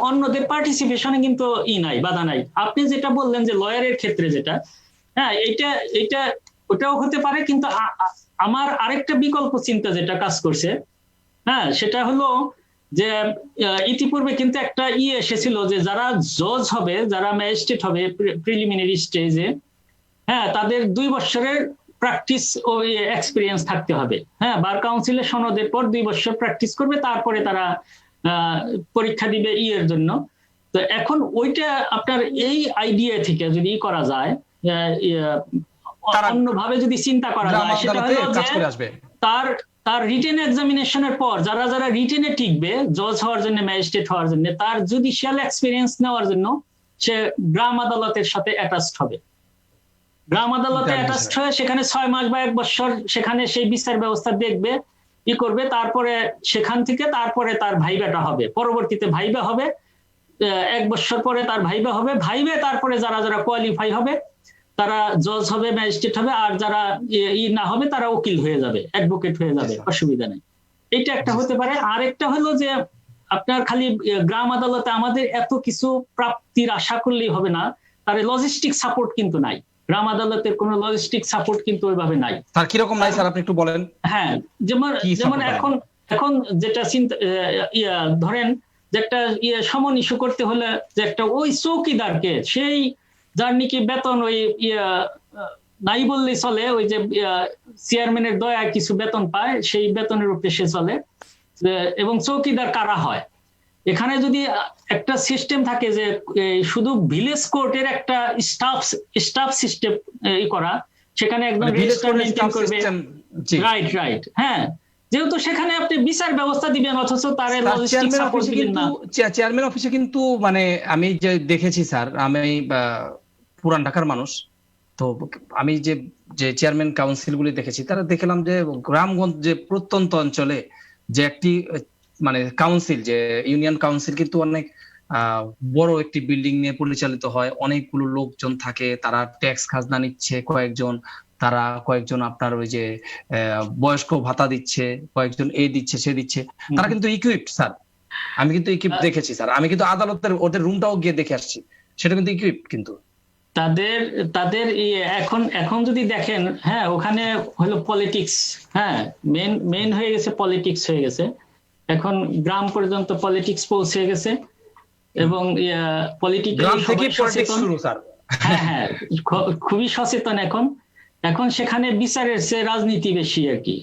অন্যদের পার্টিসিপেশনে কিন্তু নাই, বাধা নাই। আপনি যেটা বললেন যে লয়ারের ক্ষেত্রে যেটা, হ্যাঁ, এটা ওটাও হতে পারে, কিন্তু আমার আরেকটা বিকল্প চিন্তা যেটা কাজ করছে, হ্যাঁ, সেটা হলো যে ইতিপূর্বে কিন্তু একটা এসেছিল যে যারা জজ হবে, যারা ম্যাজিস্ট্রেট হবে প্রিলিমিনারি স্টেজে, হ্যাঁ, তাদের 2 বছরের প্র্যাকটিস ও এক্সপিরিয়েন্স থাকতে হবে। হ্যাঁ, বার কাউন্সিলের সনদের পর 2 বছর প্র্যাকটিস করবে, তারপরে তারা পরীক্ষা দিবে এর জন্য। তো এখন ওইটা আপনার এই আইডিয়া থেকে যদি করা যায়, অন্যভাবে যদি চিন্তা করা যায়, সেটা হলো যে তার তার রিটেন এক্সামিনেশনের পর যারা যারা রিটেনে টিকবে জজ হওয়ার জন্য, ম্যাজিস্ট্রেট হওয়ার জন্য, তার জুডিশিয়াল এক্সপিরিয়েন্স নেওয়ার জন্য সে গ্রাম আদালতের সাথে অ্যাটাচড হবে। গ্রাম আদালতে অ্যাটাচড হয়ে সেখানে 6 মাস বা 1 বছর সেখানে সেই বিচার ব্যবস্থা দেখবে, করবে, তারপরে সেখান থেকে তারপরে তার ভাইবাটা হবে, পরবর্তীতে ভাইবা হবে, 1 বছর পরে তার ভাইবা হবে, ভাইবে তারপরে যারা যারা কোয়ালিফাই হবে তারা জজ হবে, ম্যাজিস্ট্রেট হবে, আর যারা না হবে তারা উকিল হয়ে যাবে, অ্যাডভোকেট হয়ে যাবে, অসুবিধা নেই। এটা একটা হতে পারে। আরেকটা হলো যে আপনার খালি গ্রাম আদালতে আমাদের এত কিছু প্রাপ্তির আশা করলেই হবে না, তার লজিস্টিক সাপোর্ট কিন্তু নাই। গ্রাম আদালতের কোনো লজিস্টিক সাপোর্ট কিন্তু ওইভাবে নাই। স্যার কিরকম নাই স্যার, আপনি একটু বলেন। হ্যাঁ, যেমন এখন যেটা চিন্তা, ধরেন যে একটা সমন ইস্যু করতে হলে যে একটা ওই চৌকিদারকে, সেই যার নাকি বেতন ওই নাই বললেই চলে, ওই যে চেয়ারম্যানের দয়া কিছু বেতন পায়, সেই বেতনের উপরে সে চলে, এবং চৌকিদার কারা হয়। এখানে যদি একটা সিস্টেম থাকে যে শুধু ভিলেজ কোর্টের একটা স্টাফ সিস্টেম করা, সেখানে একদম রেজিস্টার মেইনটেইন করবে, রাইট, হ্যাঁ, যেহেতু সেখানে আপনি বিচার ব্যবস্থা দিবেন, অথচ তার লজিস্টিক সাপোর্ট দিবেন না। চেয়ারম্যান অফিসে কিন্তু মানে আমি যে দেখেছি স্যার, আমি পুরান ঢাকার মানুষ, তো আমি যে চেয়ারম্যান কাউন্সিল গুলি দেখেছি, তারা দেখলাম যে গ্রামগঞ্জ যে প্রত্যন্ত অঞ্চলে যে একটি মানে কাউন্সিল, যে ইউনিয়ন কাউন্সিল কিন্তু অনেক বড় একটি বিল্ডিং নিয়ে পরিচালিত হয়, অনেকগুলো লোকজন থাকে, তারা ট্যাক্স খাজনা নিচ্ছে কয়েকজন, তারা কয়েকজন আপনার ওই যে বয়স্ক ভাতা দিচ্ছে, কয়েকজন এই দিচ্ছে সে দিচ্ছে, তারা কিন্তু ইকুইপড স্যার। আমি কিন্তু ইকুইপড দেখেছি স্যার, আমি কিন্তু আদালতের ওদের রুমটাও গিয়ে দেখে আসছি, সেটা কিন্তু ইকুইপড। কিন্তু তাদের এখন যদি দেখেন, হ্যাঁ, ওখানে হলো পলিটিক্স, হ্যাঁ, মেন হয়ে গেছে, পলিটিক্স হয়ে গেছে এখন, গ্রাম পর্যন্ত পলিটিক্স পৌঁছে গেছে, এবং হ্যাঁ, খুবই সচেতন এখন সেখানে বিচারের চেয়ে রাজনীতি বেশি আর কি।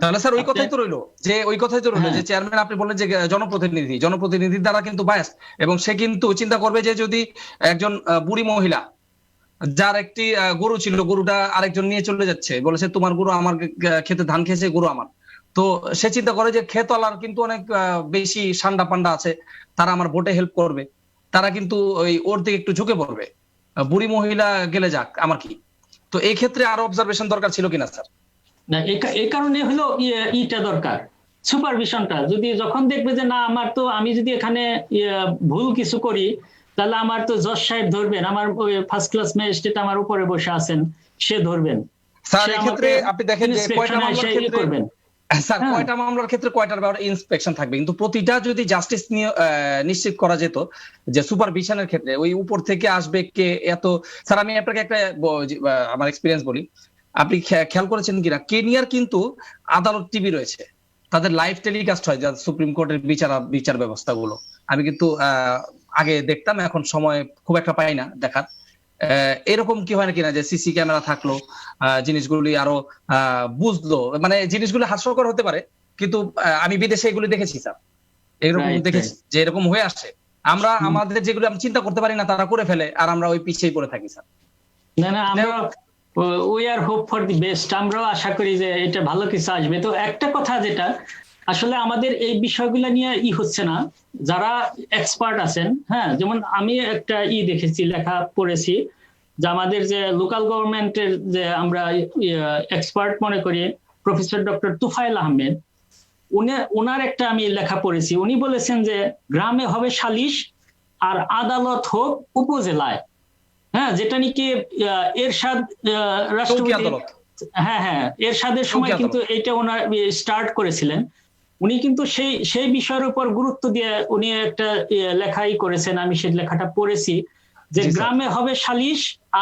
তাহলে স্যার ওই কথাই তো রইলো যে চেয়ারম্যান আপনি বললেন যে জনপ্রতিনিধি দ্বারা কিন্তু বায়াস, এবং সে কিন্তু চিন্তা করবে যে যদি একজন বুড়ি মহিলা যার একটি গরু ছিল, গরুটা আরেকজন নিয়ে চলে যাচ্ছে, বলেছে তোমার গরু আমার খেতে ধান খেয়েছে, গরু আমার, তো সে চিন্তা করে যে খেতওয়ালার কিন্তু অনেক বেশি সান্ডা পান্ডা আছে, তারা আমার ভোটে হেল্প করবে, তারা কিন্তু ওর দিকে একটু ঝুঁকে পড়বে, বুড়ি মহিলা গেলে যাক আমার কি। তো এই ক্ষেত্রে আরো অবজারভেশন দরকার ছিল কিনা স্যার? না, এই কারণে হলো ইটা দরকার, সুপারভিশনটা। যদি যখন দেখবে যে না, আমি যদি এখানে ভুল কিছু করি, তাহলে আমার তো জজ সাহেব ধরবেন, আমার ফার্স্ট ক্লাস ম্যাজিস্ট্রেট আমার উপরে বসে আছেন, সে ধরবেন। স্যার এই ক্ষেত্রে আপনি দেখেন যে কয়টা মামলার ক্ষেত্রে করবেন স্যার, কয়টা মামলার ক্ষেত্রে কয়টার ব্যাপারে ইন্সপেকশন থাকবে, কিন্তু প্রতিটা যদি জাস্টিস নিশ্চিত করা যেত যে সুপারভিশনের ক্ষেত্রে ওই উপর থেকে আসবে কে এত। স্যার আমি আপনাকে একটা আমার এক্সপিরিয়েন্স বলি, আপনি খেয়াল করেছেন কিনা, কেনিয়ার কিন্তু আদালত টিভি রয়েছে, তাদের লাইভ টেলিকাস্ট হয়, যা সুপ্রিম কোর্টের বিচার ব্যবস্থাগুলো আমি কিন্তু আগে দেখতাম, এখন সময় খুব একটা পাই না দেখার। এরকম কি হয় না কিনা যে সিসি ক্যামেরা থাকলো, জিনিসগুলি আরো বুঝলো, মানে জিনিসগুলো হাস্যকর হতে পারে, কিন্তু আমি বিদেশে এগুলি দেখেছি স্যার, এরকম দেখেছি যে এরকম হয়ে আসছে, আমরা আমাদের যেগুলো আমি চিন্তা করতে পারি না তারা করে ফেলে, আর আমরা ওই পিছিয়ে পড়ে থাকি স্যার। না, আমরা we are hope for the best, আমরাও আশা করি যে এটা ভালো কিছু আসবে। তো একটা কথা যেটা আসলে আমাদের এই বিষয়গুলো নিয়ে হচ্ছে না, যারা এক্সপার্ট আছেন, হ্যাঁ, যেমন আমি একটা দেখেছি, লেখা পড়েছি, যে আমাদের যে লোকাল গভর্নমেন্টের যে আমরা এক্সপার্ট মনে করি প্রফেসর ডক্টর তুফাইল আহমেদ, ওনার একটা আমি লেখা পড়েছি, উনি বলেছেন যে গ্রামে হবে সালিশ আর আদালত হোক উপজেলায়, হ্যাঁ, যেটা নাকি এরশাদ রাষ্ট্রপতি, হ্যাঁ, এরশাদের সময় কিন্তু এটা ওনার স্টার্ট করেছিলেন। উনি কিন্তু সেই বিষয়ের উপর গুরুত্ব দিয়ে উনি একটা লেখাই করেছেন, আমি সেই লেখাটা পড়েছি, যে গ্রামে হবে সালিশ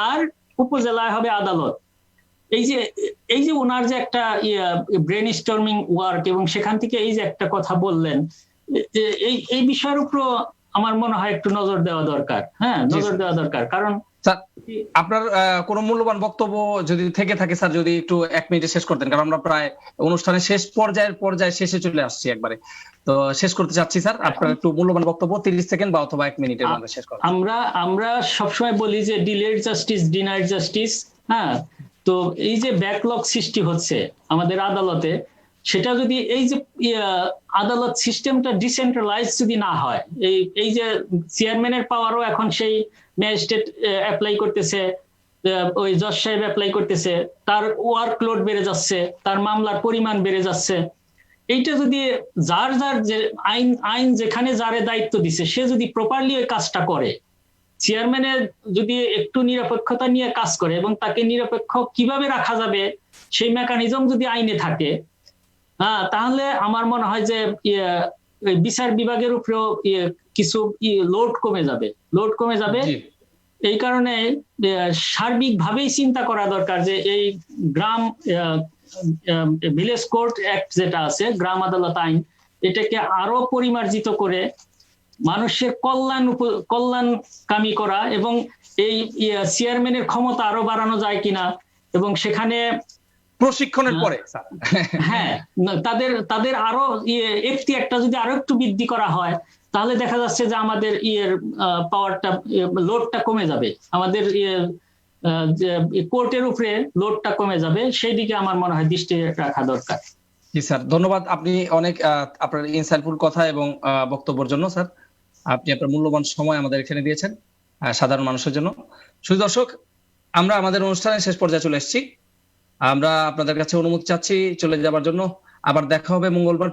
আর উপজেলায় হবে আদালত। এই যে ওনার যে একটা ব্রেন স্টর্মিং ওয়ার্ক, এবং সেখান থেকে এই যে একটা কথা বললেন, এই বিষয়ের উপর আমার মনে হয় একটু নজর দেওয়া দরকার। হ্যাঁ, নজর দেওয়া দরকার, কারণ স্যার আপনার কোন মূল্যবান বক্তব্য যদি থেকে থাকে স্যার, যদি একটু 1 মিনিটে শেষ করতেন, কারণ আমরা প্রায় অনুষ্ঠানের শেষ পর্যায়ে শেষে চলে আসছি একবারে। তো শেষ করতে চাচ্ছি স্যার, আপনার একটু মূল্যবান বক্তব্য 30 সেকেন্ড বা অথবা 1 মিনিটের মধ্যে শেষ করুন। আমরা সবসময় বলি যে ডিলেড জাস্টিস ডিনাইড জাস্টিস। হ্যাঁ, তো এই যে ব্যাকলগ সৃষ্টি হচ্ছে আমাদের আদালতে, সেটা যদি এই যে আদালত সিস্টেমটা ডিসেন্ট্রালাইজ যদি না হয়, এই যে চেয়ারম্যানের পাওয়ারও এখন সেই ম্যাজিস্ট্রেট অ্যাপ্লাই করতেছে, ওই জজ সাহেব অ্যাপ্লাই করতেছে, তার ওয়ার্কলোড বেড়ে যাচ্ছে, তার মামলার পরিমাণ বেড়ে যাচ্ছে। এইটা যদি যার যে আইন যেখানে যারে দায়িত্ব দিছে সে যদি প্রপারলি ওই কাজটা করে, চেয়ারম্যানের যদি একটু নিরপেক্ষতা নিয়ে কাজ করে এবং তাকে নিরপেক্ষ কিভাবে রাখা যাবে সেই মেকানিজম যদি আইনে থাকে, হ্যাঁ, তাহলে আমার মনে হয় যে বিচার বিভাগের উপরেও কিছু লোড কমে যাবে। এই কারণে সার্বিকভাবেই চিন্তা করা দরকার যে এই গ্রাম ভিলেজ কোর্ট অ্যাক্ট যেটা আছে, গ্রাম আদালত আইন, এটাকে আরো পরিমার্জিত করে মানুষের কল্যাণকামী করা, এবং এই চেয়ারম্যানের ক্ষমতা আরো বাড়ানো যায় কিনা, এবং সেখানে প্রশিক্ষণের পরে হ্যাঁ তাদের আরো এখতিয়ারটা যদি আরো একটু বৃদ্ধি করা হয়, তাহলে দেখা যাচ্ছে যে আমাদের পাওয়ারটা, লোডটা কমে যাবে, আমাদের কোর্টের উপরে লোডটা কমে যাবে। সেই দিকে আমার মনে হয় দৃষ্টি রাখা দরকার। জি স্যার, ধন্যবাদ। আপনি অনেক আপনার ইনসাইটফুল কথা এবং বক্তব্যের জন্য স্যার, আপনি আপনার মূল্যবান সময় আমাদের এখানে দিয়েছেন সাধারণ মানুষের জন্য। শুধু দর্শক, আমরা আমাদের অনুষ্ঠানের শেষ পর্যায়ে চলে এসেছি। আমরা আপনাদের কাছে অনুমতি চাচ্ছি চলে যাবার জন্য। আবার দেখা হবে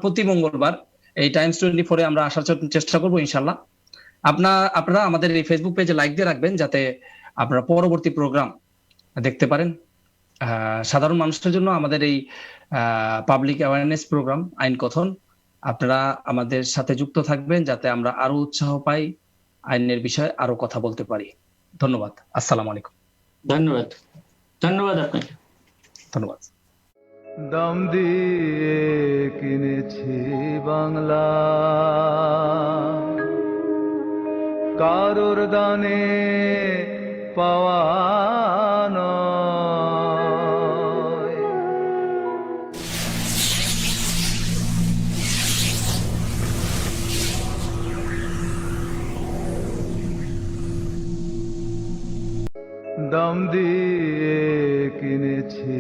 প্রতি মঙ্গলবার এই টাইমস 24-এ আমরা আসার চেষ্টা করবো ইনশাল্লাহ। আপনারা আমাদের এই ফেসবুক পেজে লাইক দিয়ে রাখবেন, যাতে আপনারা পরবর্তী প্রোগ্রাম দেখতে পারেন। সাধারণ মানুষের জন্য আমাদের এই পাবলিক অ্যাওয়ারনেস প্রোগ্রাম আইন কথন, আপনারা আমাদের সাথে যুক্ত থাকবেন, যাতে আমরা আরো উৎসাহ পাই, আইনের বিষয়ে আরো কথা বলতে পারি। ধন্যবাদ। আসসালামু আলাইকুম। ধন্যবাদ আপনাকে। ধন্যবাদ। দাম দিয়ে কিনেছি বাংলা, কারোর দানে পাওয়া নয়। দাম দিয়ে কিনেছি